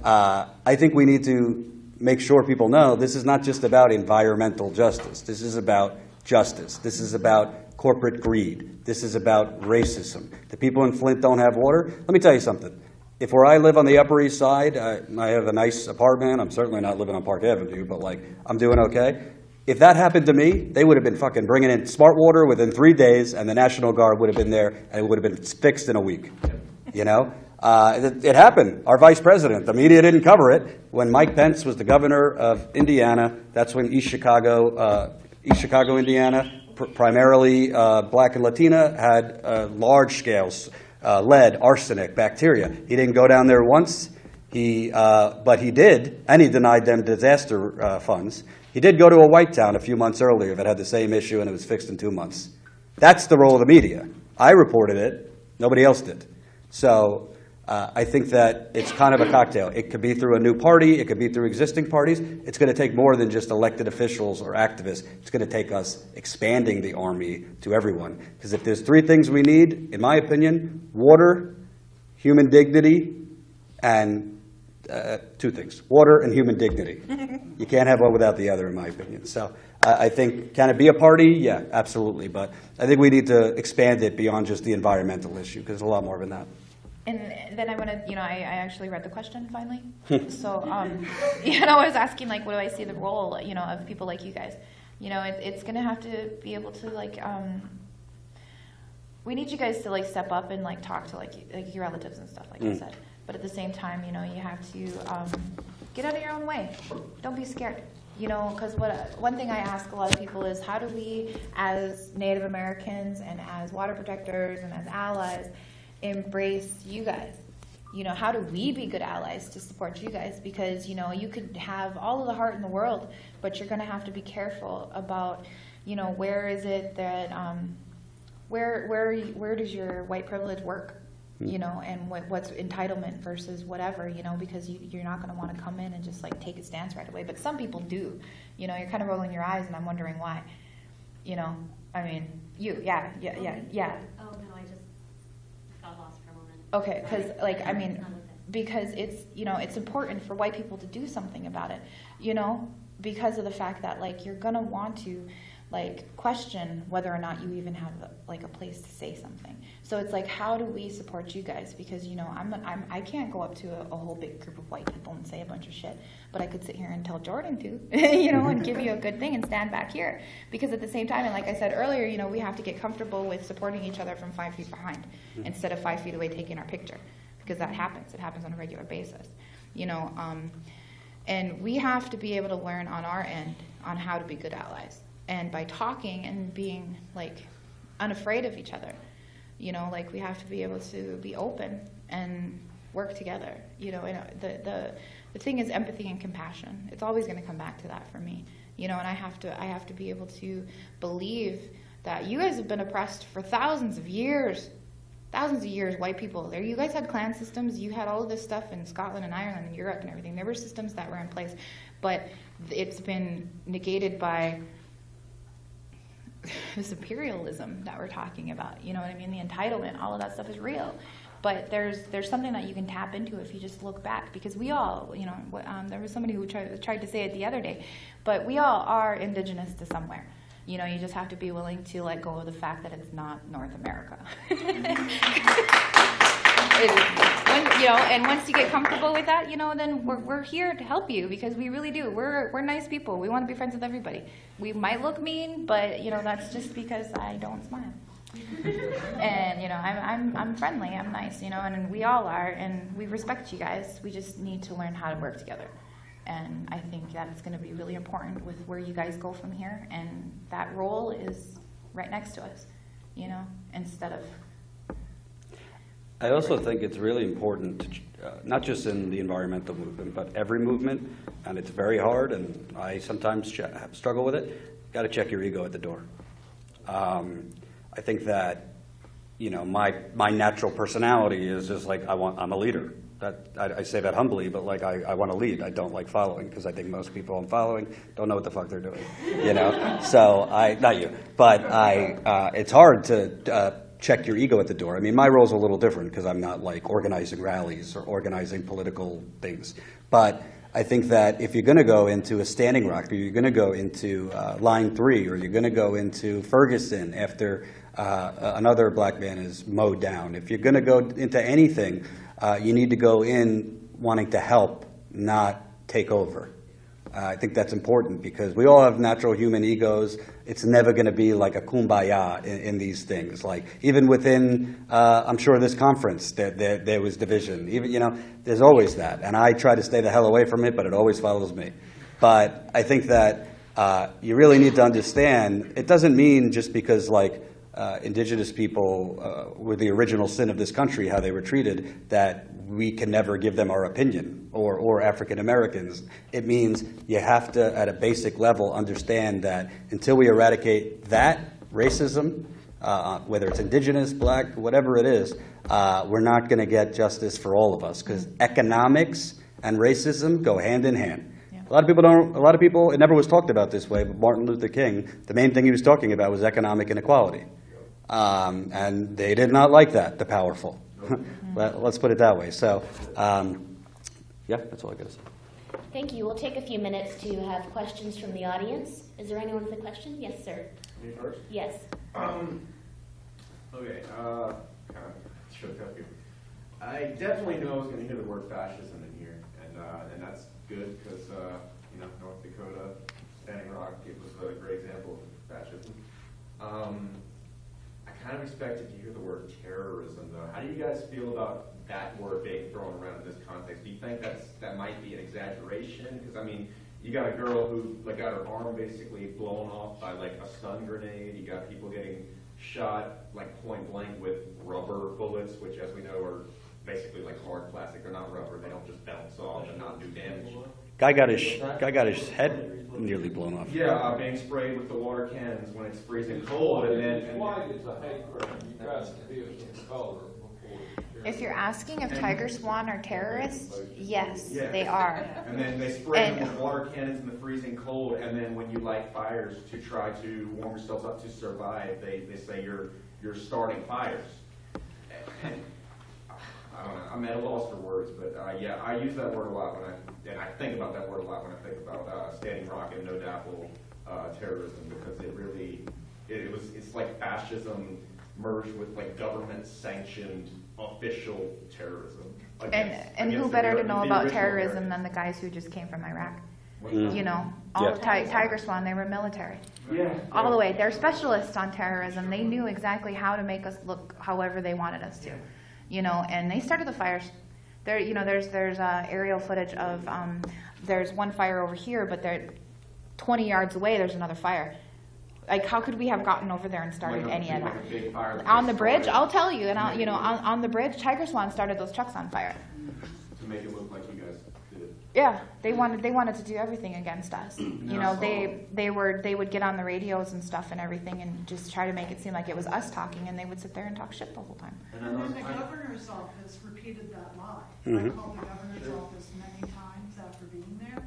I think we need to make sure people know this is not just about environmental justice. This is about justice. This is about corporate greed. This is about racism. The people in Flint don't have water. Let me tell you something. If where I live on the Upper East Side, I have a nice apartment. I'm certainly not living on Park Avenue, but like I'm doing okay. If that happened to me, they would have been fucking bringing in smart water within 3 days, and the National Guard would have been there, and it would have been fixed in a week. You know, It happened. Our vice president, the media didn't cover it. When Mike Pence was the governor of Indiana, that's when East Chicago, Indiana, primarily black and Latina, had large scales, lead, arsenic, bacteria. He didn't go down there once, but he did, and he denied them disaster funds. He did go to a white town a few months earlier that had the same issue, and it was fixed in 2 months. That's the role of the media. I reported it. Nobody else did. So I think that it's kind of a cocktail. It could be through a new party. It could be through existing parties. It's going to take more than just elected officials or activists. It's going to take us expanding the army to everyone. Because if there's 3 things we need, in my opinion, water, human dignity, and 2 things, water and human dignity. You can't have one without the other, in my opinion. So I think, can it be a party? Yeah, absolutely. But I think we need to expand it beyond just the environmental issue, because there's a lot more than that. And then I want to, I actually read the question finally. So, I was asking, like, what do I see the role, of people like you guys? It's going to have to be able to, we need you guys to, like, step up and, like, talk to, like your relatives and stuff, like I said. But at the same time, you have to get out of your own way. Don't be scared. Because one thing I ask a lot of people is, how do we, as Native Americans and as water protectors and as allies, embrace you guys? How do we be good allies to support you guys? Because, you could have all of the heart in the world, but you're going to have to be careful about, where is it that, where does your white privilege work? And what's entitlement versus whatever, because you're not going to want to come in and just, like, take a stance right away. But some people do. You're kind of rolling your eyes, and I'm wondering why. I mean, yeah. Oh, no, I just got lost for a moment. Okay, because it's, it's important for white people to do something about it, because of the fact that, like, you're going to want to, like, question whether or not you even have, like, a place to say something. So it's like, how do we support you guys? Because, I can't go up to a whole big group of white people and say a bunch of shit, but I could sit here and tell Jordan to, and give you a good thing and stand back here. Because at the same time, and like I said earlier, we have to get comfortable with supporting each other from 5 feet behind instead of 5 feet away taking our picture, because that happens. It happens on a regular basis, and we have to be able to learn on our end on how to be good allies. And by talking and being, like, unafraid of each other, like, we have to be able to be open and work together. And the thing is empathy and compassion. It's always going to come back to that for me. And I have to be able to believe that you guys have been oppressed for thousands of years, white people. There, you guys had clan systems. You had all of this stuff in Scotland and Ireland and Europe and everything. There were systems that were in place, but it's been negated by this imperialism that we're talking about, you know what I mean? The entitlement, all of that stuff is real. But there's something that you can tap into if you just look back, because we all, there was somebody who tried to say it the other day, but we all are indigenous to somewhere. You just have to be willing to let go of the fact that it's not North America. And once you get comfortable with that, then we're here to help you, because we really do. We're nice people. We want to be friends with everybody. We might look mean, but that's just because I don't smile. And I'm friendly. I'm nice. And we all are, and we respect you guys. We just need to learn how to work together. And I think that it's going to be really important with where you guys go from here. And that role is right next to us, instead of. I also think it's really important, not just in the environmental movement, but every movement, and it's very hard, and I sometimes struggle with it. Got to check your ego at the door. I think that, my natural personality is just like, I'm a leader. I say that humbly, but like I want to lead. I don't like following, because I think most people I'm following don't know what the fuck they're doing. So not you, but it's hard to check your ego at the door. I mean, my role's a little different, because I'm not like organizing rallies or organizing political things. But I think that if you're going to go into a Standing Rock, or you're going to go into Line 3, or you're going to go into Ferguson after another black man is mowed down, if you're going to go into anything, you need to go in wanting to help, not take over. I think that's important because we all have natural human egos. It's never going to be like a kumbaya in these things. Like even within, I'm sure this conference, there was division. Even, there's always that. And I try to stay the hell away from it, but it always follows me. But I think that you really need to understand, it doesn't mean just because like indigenous people were the original sin of this country, how they were treated, that we can never give them our opinion, or African Americans. It means you have to, at a basic level, understand that until we eradicate that racism, whether it's indigenous, black, whatever it is, we're not going to get justice for all of us, because economics and racism go hand in hand. A lot of people don't. A lot of people. It never was talked about this way. But Martin Luther King, the main thing he was talking about was economic inequality, and they did not like that. The powerful. Let's put it that way. So, yeah, that's all I got to say. Thank you. We'll take a few minutes to have questions from the audience. Is there anyone with a question? Yes, sir. Me first? Yes. Okay, kind of shook up here. I definitely know I was going to hear the word fascism in here, and that's good because, North Dakota, Standing Rock, it was a great example of fascism. I kind of expected to hear the word terrorism, though. How do you guys feel about that word being thrown around in this context? Do you think that might be an exaggeration? Because, I mean, you got a girl who got her arm basically blown off by like a stun grenade. You got people getting shot like point blank with rubber bullets, which, as we know, are basically like hard plastic. They're not rubber. They don't just bounce off and not do damage. Guy got his head nearly blown off. Yeah, being sprayed with the water cannons when it's freezing cold, and then. Flag is a hate crime. You guys can be against color. If you're asking if tiger swan are terrorists, yes, they are. And then they spray them with water cannons in the freezing cold, and then when you light fires to try to warm yourselves up to survive, they say you're starting fires. And, I don't know. I'm at a loss for words, but yeah, I use that word a lot and I think about that word a lot when I think about Standing Rock and no dapple terrorism, because it's like fascism merged with like government sanctioned official terrorism. And who better to know about terrorism than the guys who just came from Iraq? All Tiger Swan, they were military. Yeah. All the way. They're specialists on terrorism. They knew exactly how to make us look however they wanted us to. And they started the fires. There's aerial footage of, there's one fire over here, but they're 20 yards away, there's another fire. Like, how could we have gotten over there and started any of that? On the bridge, I'll tell you, and on the bridge, Tiger Swan started those trucks on fire. To make it look like you guys did it. Yeah, they wanted to do everything against us. They would get on the radios and stuff and everything and just try to make it seem like it was us talking, and they would sit there and talk shit the whole time. And then the governor's office repeated that lie. I called the governor's office many times after being there,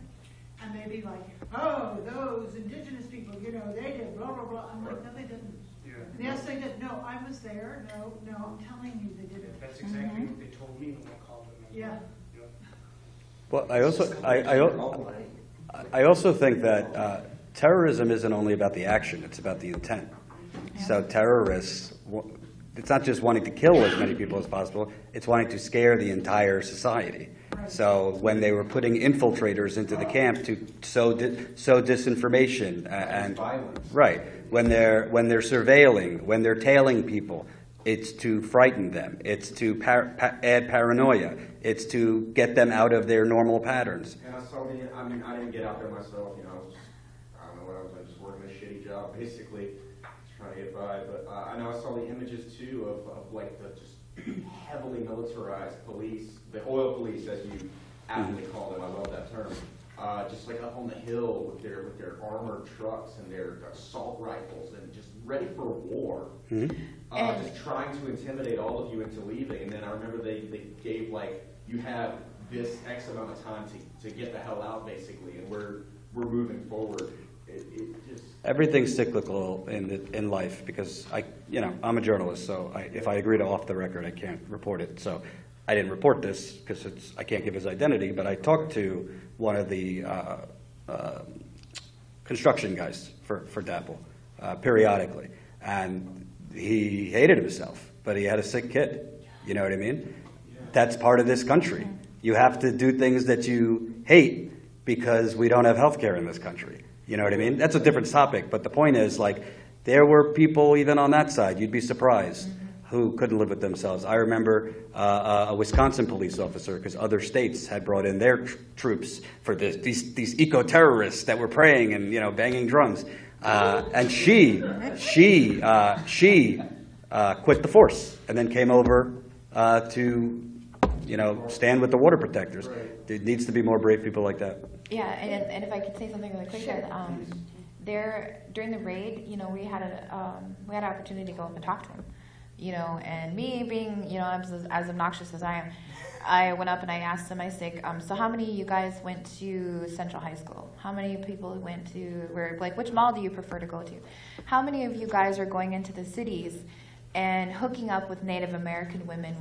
and they'd be like, "Oh, those indigenous people, they did blah blah blah." I'm like, "No, they didn't." Yeah. Yes, they did. No, I was there. No, I'm telling you, they didn't. That's exactly what they told me when I called them. Yeah. Well, I also think that terrorism isn't only about the action; it's about the intent. Yeah. So terrorists, it's not just wanting to kill as many people as possible; it's wanting to scare the entire society. Right. So when they were putting infiltrators into the camp to sow disinformation and violence. Right, when they're surveilling, when they're tailing people. It's to frighten them. It's to add paranoia. It's to get them out of their normal patterns. And I saw I didn't get out there myself. I don't know what I was just working a shitty job, basically, just trying to get by. But I know I saw the images too of like the just heavily militarized police, the oil police, as you aptly call them. I love that term. Just like up on the hill with their armored trucks and their assault rifles and just ready for war. Mm-hmm. Just trying to intimidate all of you into leaving. And then I remember they gave like, you have this X amount of time to get the hell out, basically, and we're moving forward. It just everything's cyclical in life because I'm a journalist, so if I agree to off the record, I can't report it. So I didn't report this because I can't give his identity, but I talked to one of the construction guys for DAPL periodically, and he hated himself, but he had a sick kid. You know what I mean? Yeah. That's part of this country. You have to do things that you hate because we don't have health care in this country. You know what I mean? That's a different topic, but the point is, like, there were people even on that side, you'd be surprised, who couldn't live with themselves. I remember a Wisconsin police officer, because other states had brought in their troops for these eco-terrorists that were praying and, you know, banging drums. And she quit the force and then came over to, you know, stand with the water protectors. There needs to be more brave people like that. Yeah, and if I could say something really quick, Sure. there during the raid, you know, we had an opportunity to go up and talk to him, you know, and me being, you know, as obnoxious as I am, I went up and I asked him, I said, so how many of you guys went to Central High School? How many people went to, which mall do you prefer to go to? How many of you guys are going into the cities and hooking up with Native American women?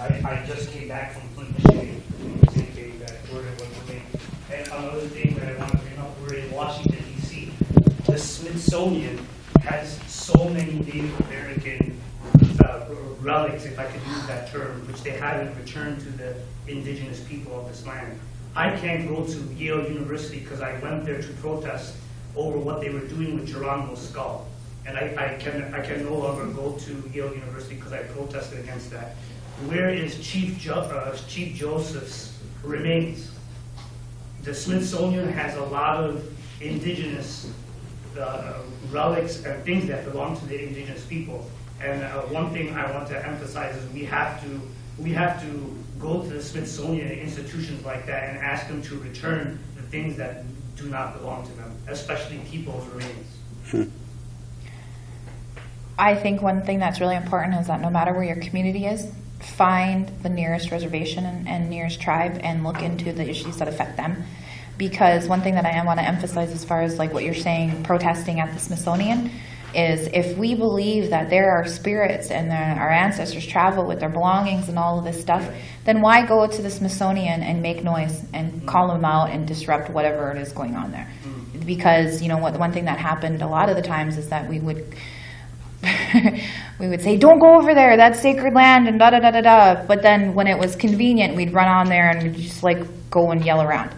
I just came back from Flint, Michigan, the same day that Jordan was away. And another thing that I want to bring up, we're in Washington, D.C. The Smithsonian has so many Native American relics, if I could use that term, which they haven't returned to the indigenous people of this land. I can't go to Yale University because I went there to protest over what they were doing with Geronimo's skull. And I can no longer go to Yale University because I protested against that. Where is Chief Joseph's remains? The Smithsonian has a lot of indigenous relics and things that belong to the indigenous people. And one thing I want to emphasize is we have to go to the Smithsonian and institutions like that and ask them to return the things that do not belong to them, especially people's remains. I think one thing that's really important is that no matter where your community is, find the nearest reservation and nearest tribe and look into the issues that affect them. Because one thing that I want to emphasize as far as like what you're saying, protesting at the Smithsonian, is if we believe that there are spirits and our ancestors travel with their belongings and all of this stuff, then why go to the Smithsonian and make noise and call them out and disrupt whatever it is going on there? Because, you know, one thing that happened a lot of the times is that we would we would say, don't go over there, that's sacred land, and da-da-da-da-da. But then when it was convenient, we'd run on there and just like go and yell around.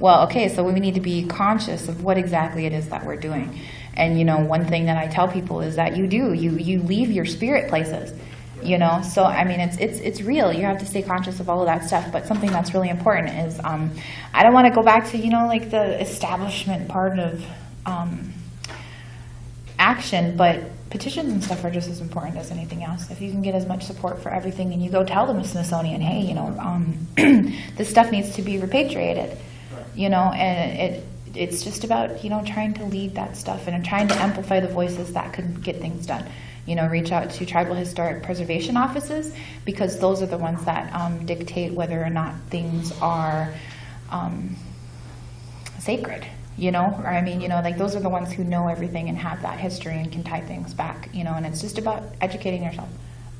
Well, okay, so we need to be conscious of what exactly it is that we're doing. And, you know, one thing that I tell people is that you leave your spirit places. you know? So, I mean, it's real. You have to stay conscious of all of that stuff. But something that's really important is, I don't want to go back to, you know, like the establishment part of action, but petitions and stuff are just as important as anything else. If you can get as much support for everything and you go tell the Smithsonian, hey, you know, this stuff needs to be repatriated, you know, and it's just about, you know, trying to lead that stuff and trying to amplify the voices that could get things done. You know, reach out to tribal historic preservation offices, because those are the ones that dictate whether or not things are sacred, you know, or I mean, you know, like those are the ones who know everything and have that history and can tie things back, you know, and it's just about educating yourself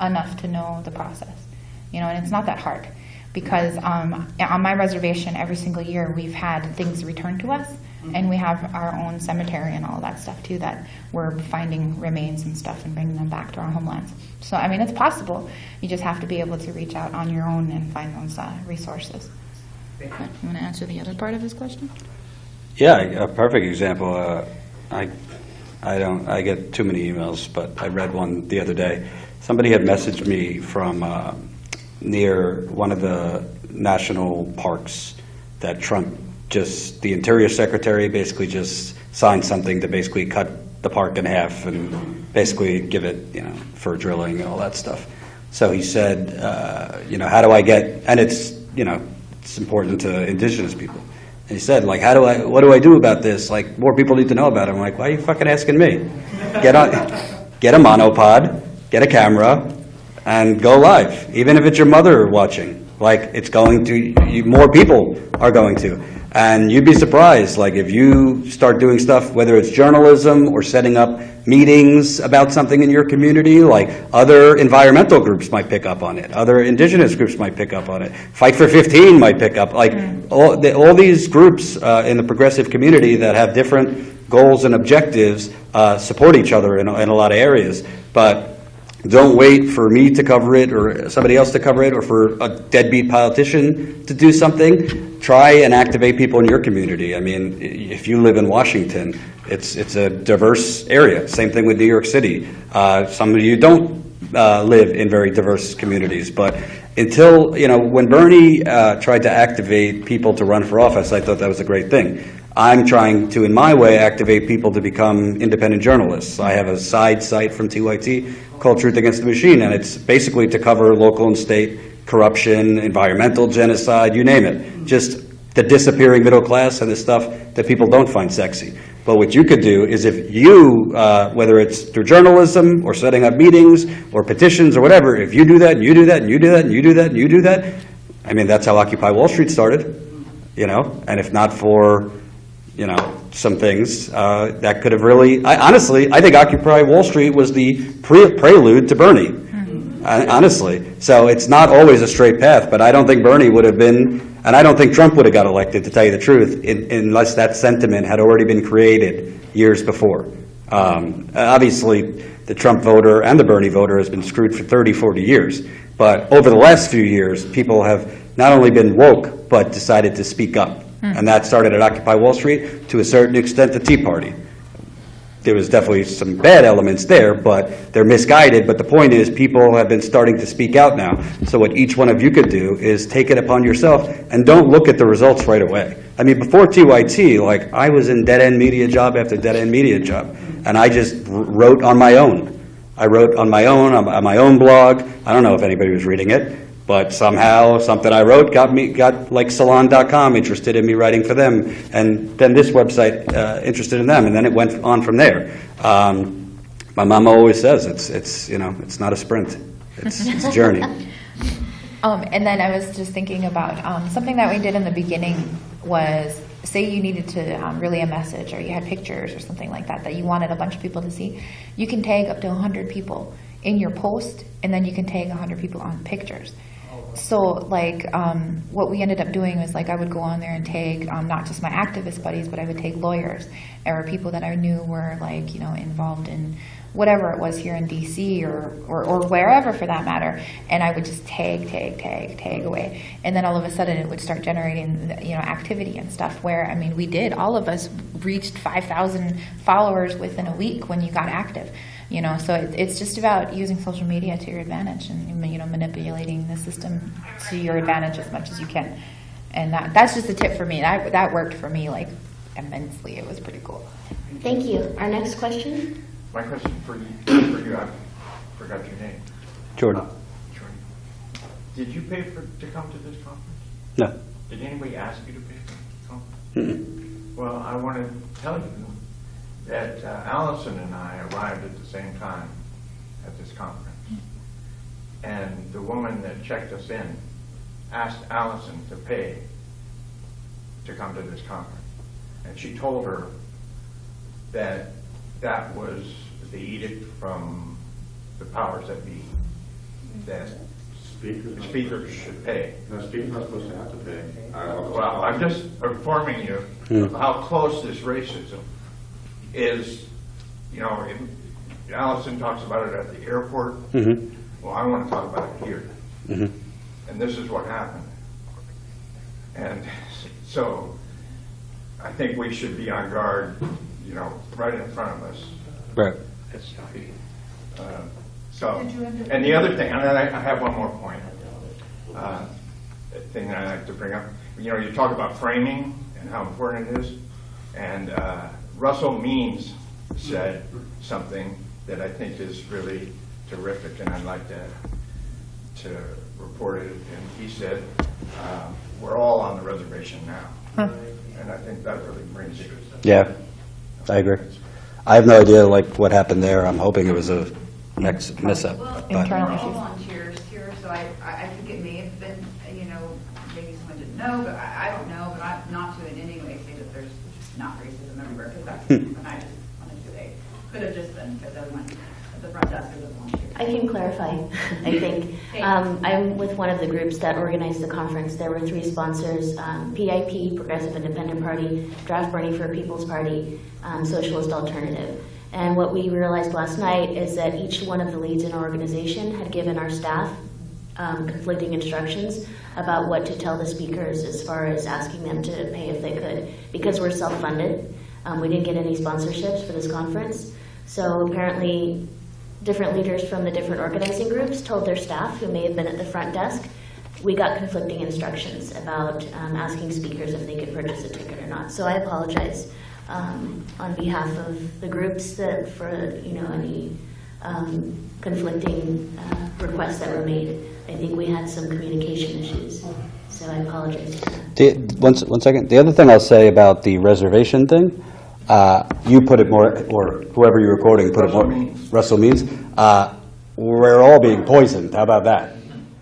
enough to know the process, you know, and it's not that hard, because on my reservation every single year we've had things returned to us, and we have our own cemetery and all that stuff too, that we're finding remains and stuff and bringing them back to our homelands. So, I mean, it's possible. You just have to be able to reach out on your own and find those resources. You want to answer the other part of his question? Yeah, a perfect example. I get too many emails, but I read one the other day. Somebody had messaged me from near one of the national parks that Trump the Interior Secretary basically just signed something to basically cut the park in half and basically give it, you know, for drilling and all that stuff. So he said, you know, how do I get, and it's, you know, it's important to indigenous people. And he said, like, what do I do about this? Like, more people need to know about it. I'm like, why are you fucking asking me? Get a monopod, get a camera, and go live. Even if it's your mother watching, like, it's going to, more people are going to. And you'd be surprised, like, if you start doing stuff, whether it's journalism or setting up meetings about something in your community, like other environmental groups might pick up on it, other indigenous groups might pick up on it, Fight for 15 might pick up, like all these groups in the progressive community that have different goals and objectives support each other in a lot of areas. But don't wait for me to cover it or somebody else to cover it or for a deadbeat politician to do something. Try and activate people in your community. I mean, if you live in Washington, it's a diverse area. Same thing with New York City. Some of you don't live in very diverse communities, but until, you know, when Bernie tried to activate people to run for office, I thought that was a great thing. I'm trying to, in my way, activate people to become independent journalists. I have a side site from TYT called Truth Against the Machine, and it's basically to cover local and state corruption, environmental genocide, you name it. Just the disappearing middle class and the stuff that people don't find sexy. But what you could do is if you, whether it's through journalism or setting up meetings or petitions or whatever, if you do that, and you do that, and you do that, and you do that, and you do that, I mean, that's how Occupy Wall Street started, you know? And if not for, you know, some things that could have really, honestly, I think Occupy Wall Street was the prelude to Bernie. Honestly. So it's not always a straight path, but I don't think Bernie would have been, and I don't think Trump would have got elected, to tell you the truth, unless that sentiment had already been created years before. Obviously, the Trump voter and the Bernie voter has been screwed for 30, 40 years. But over the last few years, people have not only been woke, but decided to speak up. And that started at Occupy Wall Street, to a certain extent, the Tea Party. There was definitely some bad elements there, but they're misguided. But the point is, people have been starting to speak out now. So what each one of you could do is take it upon yourself and don't look at the results right away. I mean, before TYT, like, I was in dead-end media job after dead-end media job, and I just wrote on my own. I wrote on my own blog. I don't know if anybody was reading it, but somehow something I wrote got like Salon.com interested in me writing for them, and then this website interested in them, and then it went on from there. My mom always says it's you know, it's not a sprint, it's a journey. And then I was just thinking about something that we did in the beginning was, say you needed to relay a message, or you had pictures or something like that you wanted a bunch of people to see. You can tag up to 100 people in your post, and then you can tag 100 people on pictures. So, like, what we ended up doing was, like, I would go on there and tag not just my activist buddies, but I would tag lawyers or people that I knew were, like, you know, involved in whatever it was here in DC or wherever for that matter. And I would just tag away. And then all of a sudden it would start generating, you know, activity and stuff where, I mean, all of us reached 5,000 followers within a week when you got active. You know, so it's just about using social media to your advantage and, you know, manipulating the system to your advantage as much as you can. And that's just a tip for me. That worked for me, like, immensely. It was pretty cool. Thank you. Our next question? My question for you, I forgot your name. Jordan. Jordan. Did you pay to come to this conference? No. Did anybody ask you to pay for the conference? Mm-mm. Well, I want to tell you that Allison and I arrived at the same time at this conference. And the woman that checked us in asked Allison to pay to come to this conference. And she told her that that was the edict from the powers that be, that speakers should pay. No, speakers not supposed to have to pay. Well, I'm just informing you of how close this racism is. You know, Allison talks about it at the airport. Mm-hmm. Well, I want to talk about it here. Mm-hmm. And this is what happened. And so I think we should be on guard, you know, right in front of us. Right. And the other thing, and then I have one more point, thing that I like to bring up. You know, you talk about framing and how important it is. And Russell Means said something that I think is really terrific, and I'd like to report it. And he said, we're all on the reservation now. And I think that really brings it. Yeah, I agree. I have no idea, like, what happened there. I'm hoping it was a mishap. Well, But Internal we're all issues. volunteers here, so I think it may have been, you know, maybe someone didn't know, but I don't know, but not to in any way say that there's not racism everywhere, because that's what I just wanted to say. Could have just been because everyone at the front desk is a volunteer. I can clarify, I think. I'm with one of the groups that organized the conference. There were 3 sponsors, PIP, Progressive Independent Party, Draft Bernie for a People's Party, Socialist Alternative. And what we realized last night is that each one of the leads in our organization had given our staff conflicting instructions about what to tell the speakers as far as asking them to pay if they could. Because we're self-funded, we didn't get any sponsorships for this conference. So apparently, different leaders from the different organizing groups told their staff, who may have been at the front desk, we got conflicting instructions about asking speakers if they could purchase a ticket or not. So I apologize on behalf of the groups that for any conflicting requests that were made. I think we had some communication issues, so I apologize for that. one second. The other thing I'll say about the reservation thing, you put it more, or whoever you were quoting put it more, Russell Means, we're all being poisoned. How about that?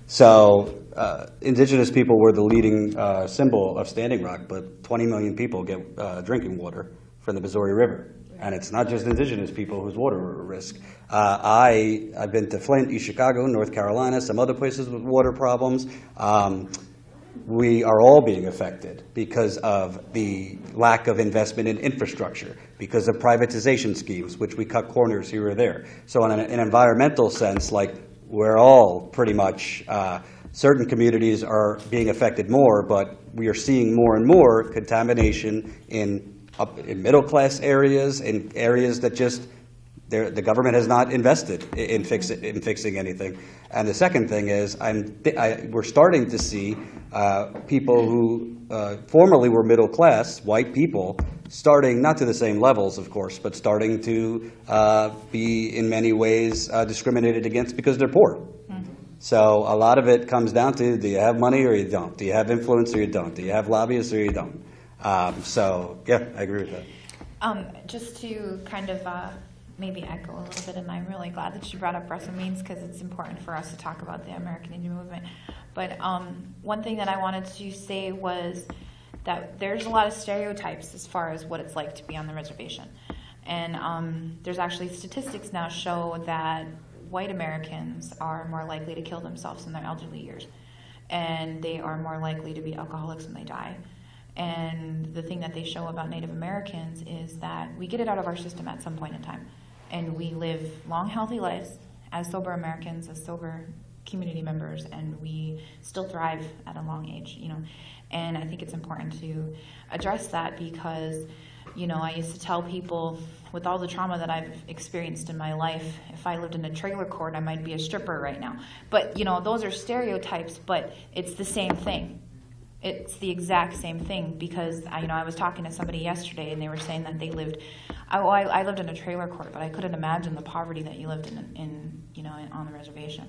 So indigenous people were the leading symbol of Standing Rock, but 20 million people get drinking water from the Missouri River. And it's not just indigenous people whose water are at risk. I've been to Flint, East Chicago, North Carolina, some other places with water problems. We are all being affected because of the lack of investment in infrastructure, because of privatization schemes, which we cut corners here or there. So in an environmental sense, like, we're all pretty much, certain communities are being affected more, but we are seeing more and more contamination in middle-class areas, in areas that just the government has not invested in fixing anything. And the second thing is, we're starting to see people who formerly were middle class, white people, starting, not to the same levels, of course, but starting to be in many ways discriminated against because they're poor. So a lot of it comes down to, do you have money or you don't? Do you have influence or you don't? Do you have lobbyists or you don't? So, yeah, I agree with that. Just to kind of maybe echo a little bit, and I'm really glad that you brought up Russell Means, because it's important for us to talk about the American Indian movement. But one thing that I wanted to say was that there's a lot of stereotypes as far as what it's like to be on the reservation. And there's actually statistics now show that white Americans are more likely to kill themselves in their elderly years. And they are more likely to be alcoholics when they die. And the thing that they show about Native Americans is that we get it out of our system at some point in time. And we live long, healthy lives as sober Americans, as sober community members, and we still thrive at a long age, And I think it's important to address that, because You know, I used to tell people, with all the trauma that I've experienced in my life, if I lived in a trailer court, I might be a stripper right now. But, you know, those are stereotypes, but it's the same thing. It's the exact same thing, because I was talking to somebody yesterday, and they were saying that they lived. I lived in a trailer court, but I couldn't imagine the poverty that you lived in on the reservation.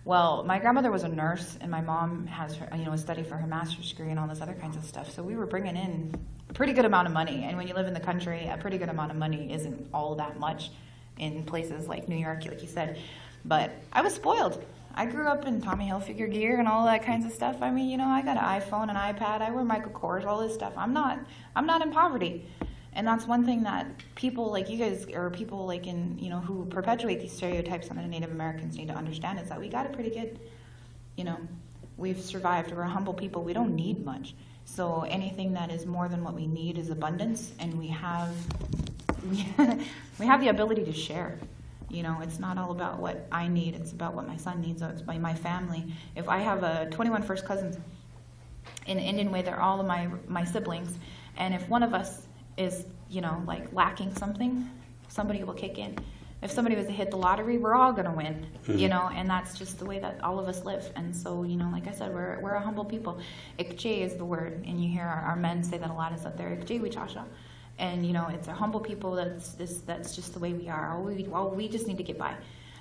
Well, my grandmother was a nurse, and my mom has a study for her master's degree and all this other kinds of stuff. So we were bringing in a pretty good amount of money, and when you live in the country, a pretty good amount of money isn't all that much in places like New York, like you said. But I was spoiled. I grew up in Tommy Hilfiger gear and all that kinds of stuff. I mean, I got an iPhone, an iPad, I wear Michael Kors, all this stuff. I'm not in poverty. And that's one thing that people like you guys, or people like who perpetuate these stereotypes on the Native Americans need to understand, is that we got it pretty good. We've survived. We're a humble people. We don't need much. So anything that is more than what we need is abundance, and we have the ability to share. It's not all about what I need, it's about what my son needs, it's by my family. If I have 21 first cousins in an Indian way, they're all of my siblings, and if one of us is, lacking something, somebody will kick in. If somebody was to hit the lottery, we're all going to win, and that's just the way that all of us live. And so, like I said, we're a humble people. Ikje is the word, and you hear our men say that a lot, is that they're Ikje Wichasha. And, it's a humble people, that's just the way we are. We just need to get by.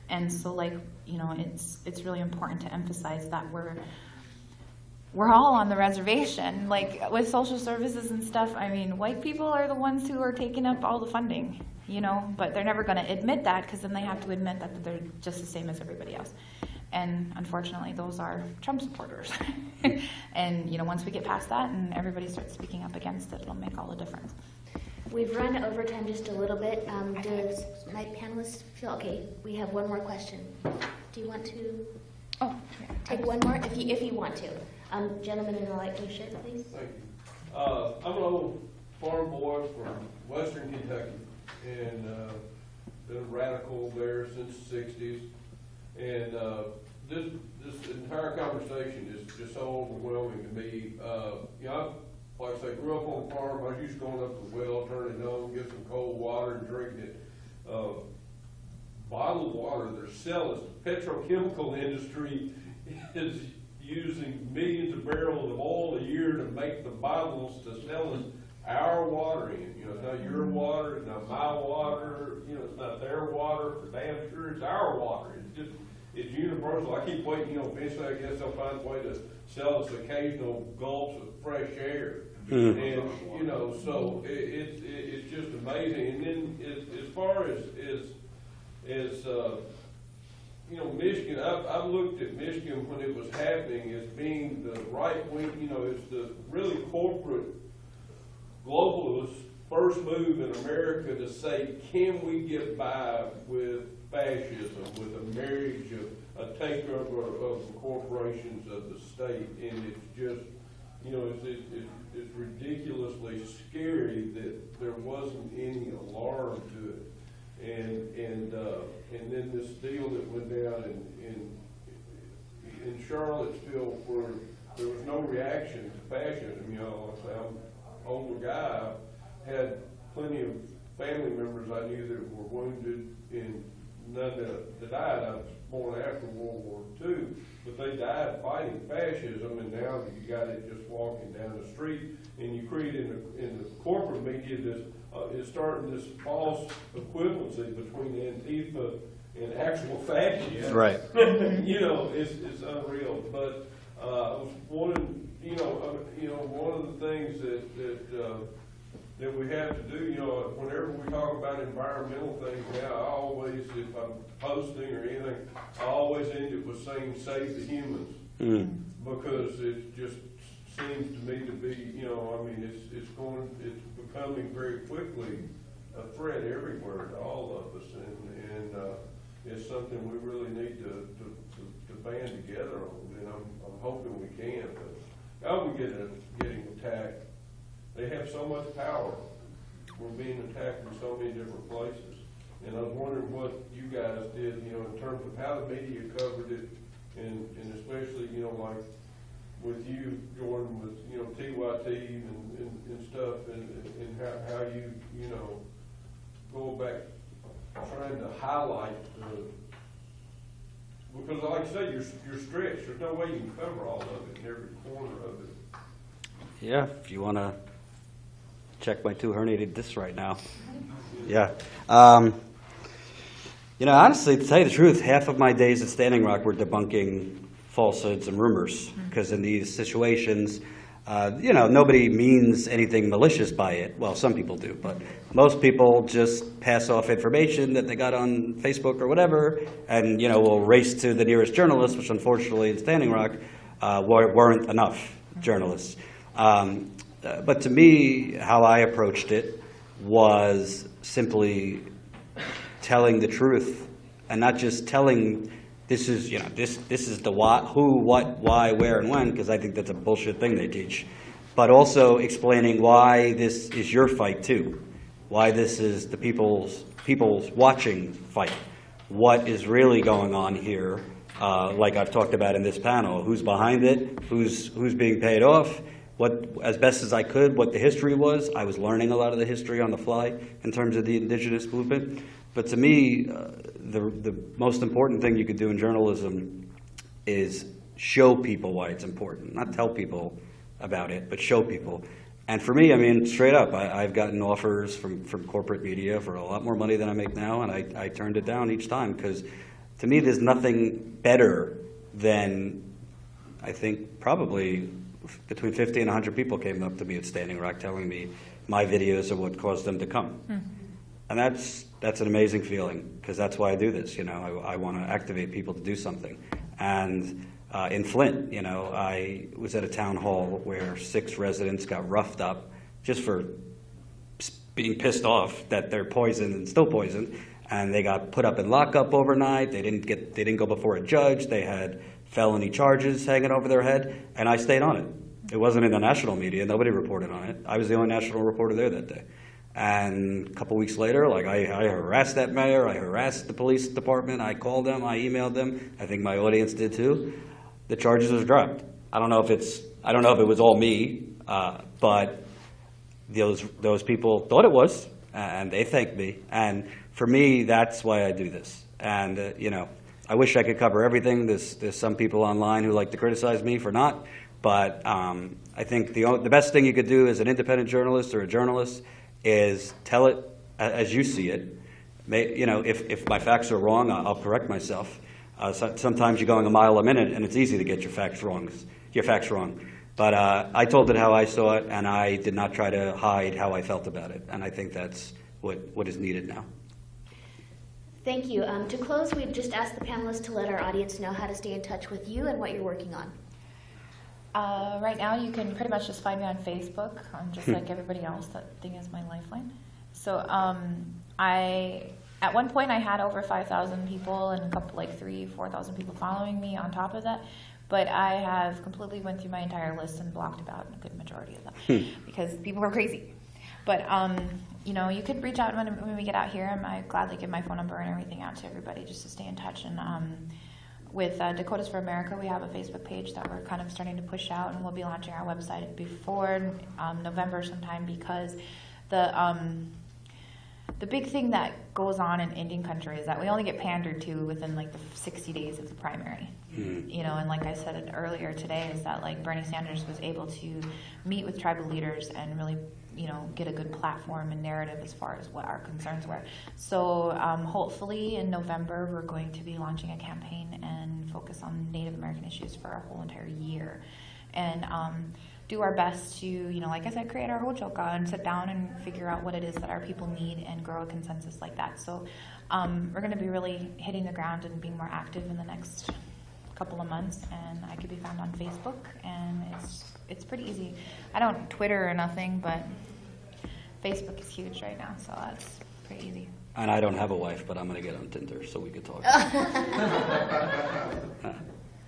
And so, it's really important to emphasize that we're all on the reservation. Like, with social services and stuff, I mean, white people are the ones who are taking up all the funding, but they're never going to admit that, because then they have to admit that they're just the same as everybody else. And unfortunately, those are Trump supporters. And, once we get past that and everybody starts speaking up against it, it'll make all the difference. We've run over time just a little bit. Does my panelists feel okay? We have one more question. Do you want to take one more? If you want to. Gentleman in the light blue shirt, please. Thank you. I'm an old farm boy from western Kentucky, and been a radical there since the 60s. And this entire conversation is just so overwhelming to me. Like I say, grew up on a farm. I was used to going up to the well, turning it on, get some cold water and drinking it. Bottled water they're selling. The petrochemical industry is using millions of barrels of oil a year to make the bottles to sell us our water in. It's not your water, it's not my water, it's not their water, for damn sure it's our water. It's universal. I keep waiting, eventually I guess they'll find a way to sell us occasional gulps of fresh air. And, so it's just amazing. And then as far as Michigan, I've looked at Michigan when it was happening as being the right wing, it's the really corporate globalist first move in America to say, can we get by with fascism, with a marriage of a takeover of the corporations of the state? And it's just, it's ridiculously scary that there wasn't any alarm to it. And then this deal that went down in Charlottesville, where there was no reaction to fascism. Like I say, I'm an older guy. I had plenty of family members I knew that were wounded, and none that died. I was born after World War II, but they died fighting fascism, and now you got it just walking down the street, and you create in the corporate media this is starting this false equivalency between Antifa and actual fascism. Right. It's unreal. But I was wondering, one of the things that we have to do, whenever we talk about environmental things now, I always, if I'm posting or anything, I always end it with saying save the humans. Because it just seems to me to be, it's becoming very quickly a threat everywhere to all of us, and it's something we really need to band together on, and I'm hoping we can. But how we getting attacked? They have so much power. We're being attacked in so many different places, and I was wondering what you guys did, in terms of how the media covered it, and especially, like with you, Jordan, with, you know, TYT and stuff, and how you know, go back trying to highlight because like I say, you're stretched. There's no way you can cover all of it in every corner of it. Yeah, if you want to check my 2 herniated discs right now. Yeah. You know, honestly, to tell you the truth, half of my days at Standing Rock were debunking falsehoods and rumors, because in these situations, you know, nobody means anything malicious by it. Well, some people do, but most people just pass off information that they got on Facebook or whatever, and, you know, will race to the nearest journalist, which unfortunately in Standing Rock weren't enough journalists. But to me, how I approached it was simply telling the truth, and not just telling this is, you know, this is the what, who, what, why, where, and when, because I think that's a bullshit thing they teach, but also explaining why this is your fight too, why this is the people's watching fight, what is really going on here, like I've talked about in this panel, who's behind it, who's being paid off, what, as best as I could, what the history was. I was learning a lot of the history on the fly in terms of the indigenous movement. But to me, the most important thing you could do in journalism is show people why it's important. Not tell people about it, but show people. And for me, I mean, straight up, I've gotten offers from corporate media for a lot more money than I make now, and I turned it down each time, because to me, there's nothing better than, I think, probably between 50 and 100 people came up to me at Standing Rock telling me my videos are what caused them to come. And that's an amazing feeling, because that's why I do this. You know, I want to activate people to do something. And in Flint, you know, I was at a town hall where 6 residents got roughed up just for being pissed off that they're poisoned and still poisoned, and they got put up in lockup overnight. They didn't go before a judge. They had felony charges hanging over their head, and I stayed on it. It wasn't in the national media. Nobody reported on it. I was the only national reporter there that day. And a couple weeks later, like I harassed that mayor, I harassed the police department, I called them, I emailed them. I think my audience did too. The charges was dropped. I don't know if it was all me, but those people thought it was, and they thanked me. And for me, that's why I do this. And you know, I wish I could cover everything. There's some people online who like to criticize me for not, but I think the best thing you could do as an independent journalist or a journalist is tell it as you see it. You know, if my facts are wrong, I'll correct myself. Sometimes you're going a mile a minute, and it's easy to get your facts wrong. But I told it how I saw it, and I did not try to hide how I felt about it. And I think that's what is needed now. Thank you. To close, we've just asked the panelists to let our audience know how to stay in touch with you and what you're working on. Right now, you can pretty much just find me on Facebook. I'm just like everybody else. That thing is my lifeline. So at one point, I had over 5,000 people and a couple, like 3,000-4,000 people following me on top of that. But I have completely went through my entire list and blocked about a good majority of them because people were crazy. But you know, you could reach out when we get out here. I gladly give my phone number and everything out to everybody just to stay in touch. And with Dakotas for America, we have a Facebook page that we're kind of starting to push out, and we'll be launching our website before November sometime, because the big thing that goes on in Indian country is that we only get pandered to within like the 60 days of the primary. You know, and like I said earlier today, is that like Bernie Sanders was able to meet with tribal leaders and really, you know, get a good platform and narrative as far as what our concerns were. So hopefully in November we're going to be launching a campaign and focus on Native American issues for a whole entire year, and do our best to, you know, like I said, create our whole choka and sit down and figure out what it is that our people need and grow a consensus like that. So we're going to be really hitting the ground and being more active in the next couple of months, and I could be found on Facebook, and it's pretty easy. I don't Twitter or nothing, but Facebook is huge right now, so that's pretty easy. And I don't have a wife, but I'm going to get on Tinder so we could talk.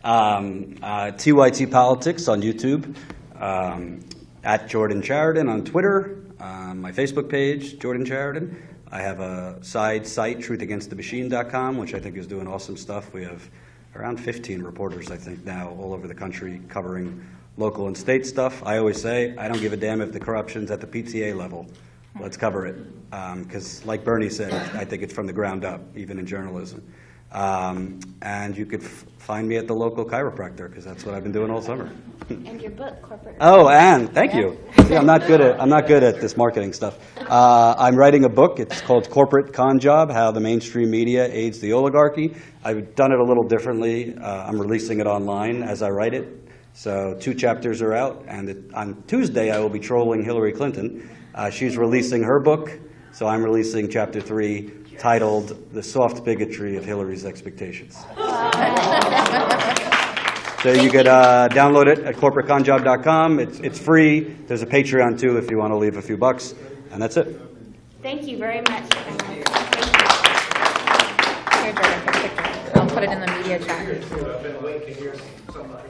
TYT Politics on YouTube, at Jordan Chariton on Twitter, my Facebook page, Jordan Chariton. I have a side site, truthagainstthemachine.com, which I think is doing awesome stuff. We have around 15 reporters, I think, now all over the country covering local and state stuff. I always say, I don't give a damn if the corruption's at the PTA level. Let's cover it. Because like Bernie said, I think it's from the ground up, even in journalism. And you could find me at the local chiropractor, because that's what I've been doing all summer. And your book, Corporate. Oh, and thank you. See, I'm not good at this marketing stuff. I'm writing a book. It's called Corporate Con Job: How the Mainstream Media Aids the Oligarchy. I've done it a little differently. I'm releasing it online as I write it. So 2 chapters are out, and on Tuesday I will be trolling Hillary Clinton. She's releasing her book, so I'm releasing chapter 3, titled "The Soft Bigotry of Hillary's Expectations." So you could download it at corporateconjob.com. It's free. There's a Patreon too if you want to leave a few bucks, and that's it. Thank you very much. Here, Jordan, take a picture. I'll put it in the media chat. I've been waiting to hear somebody.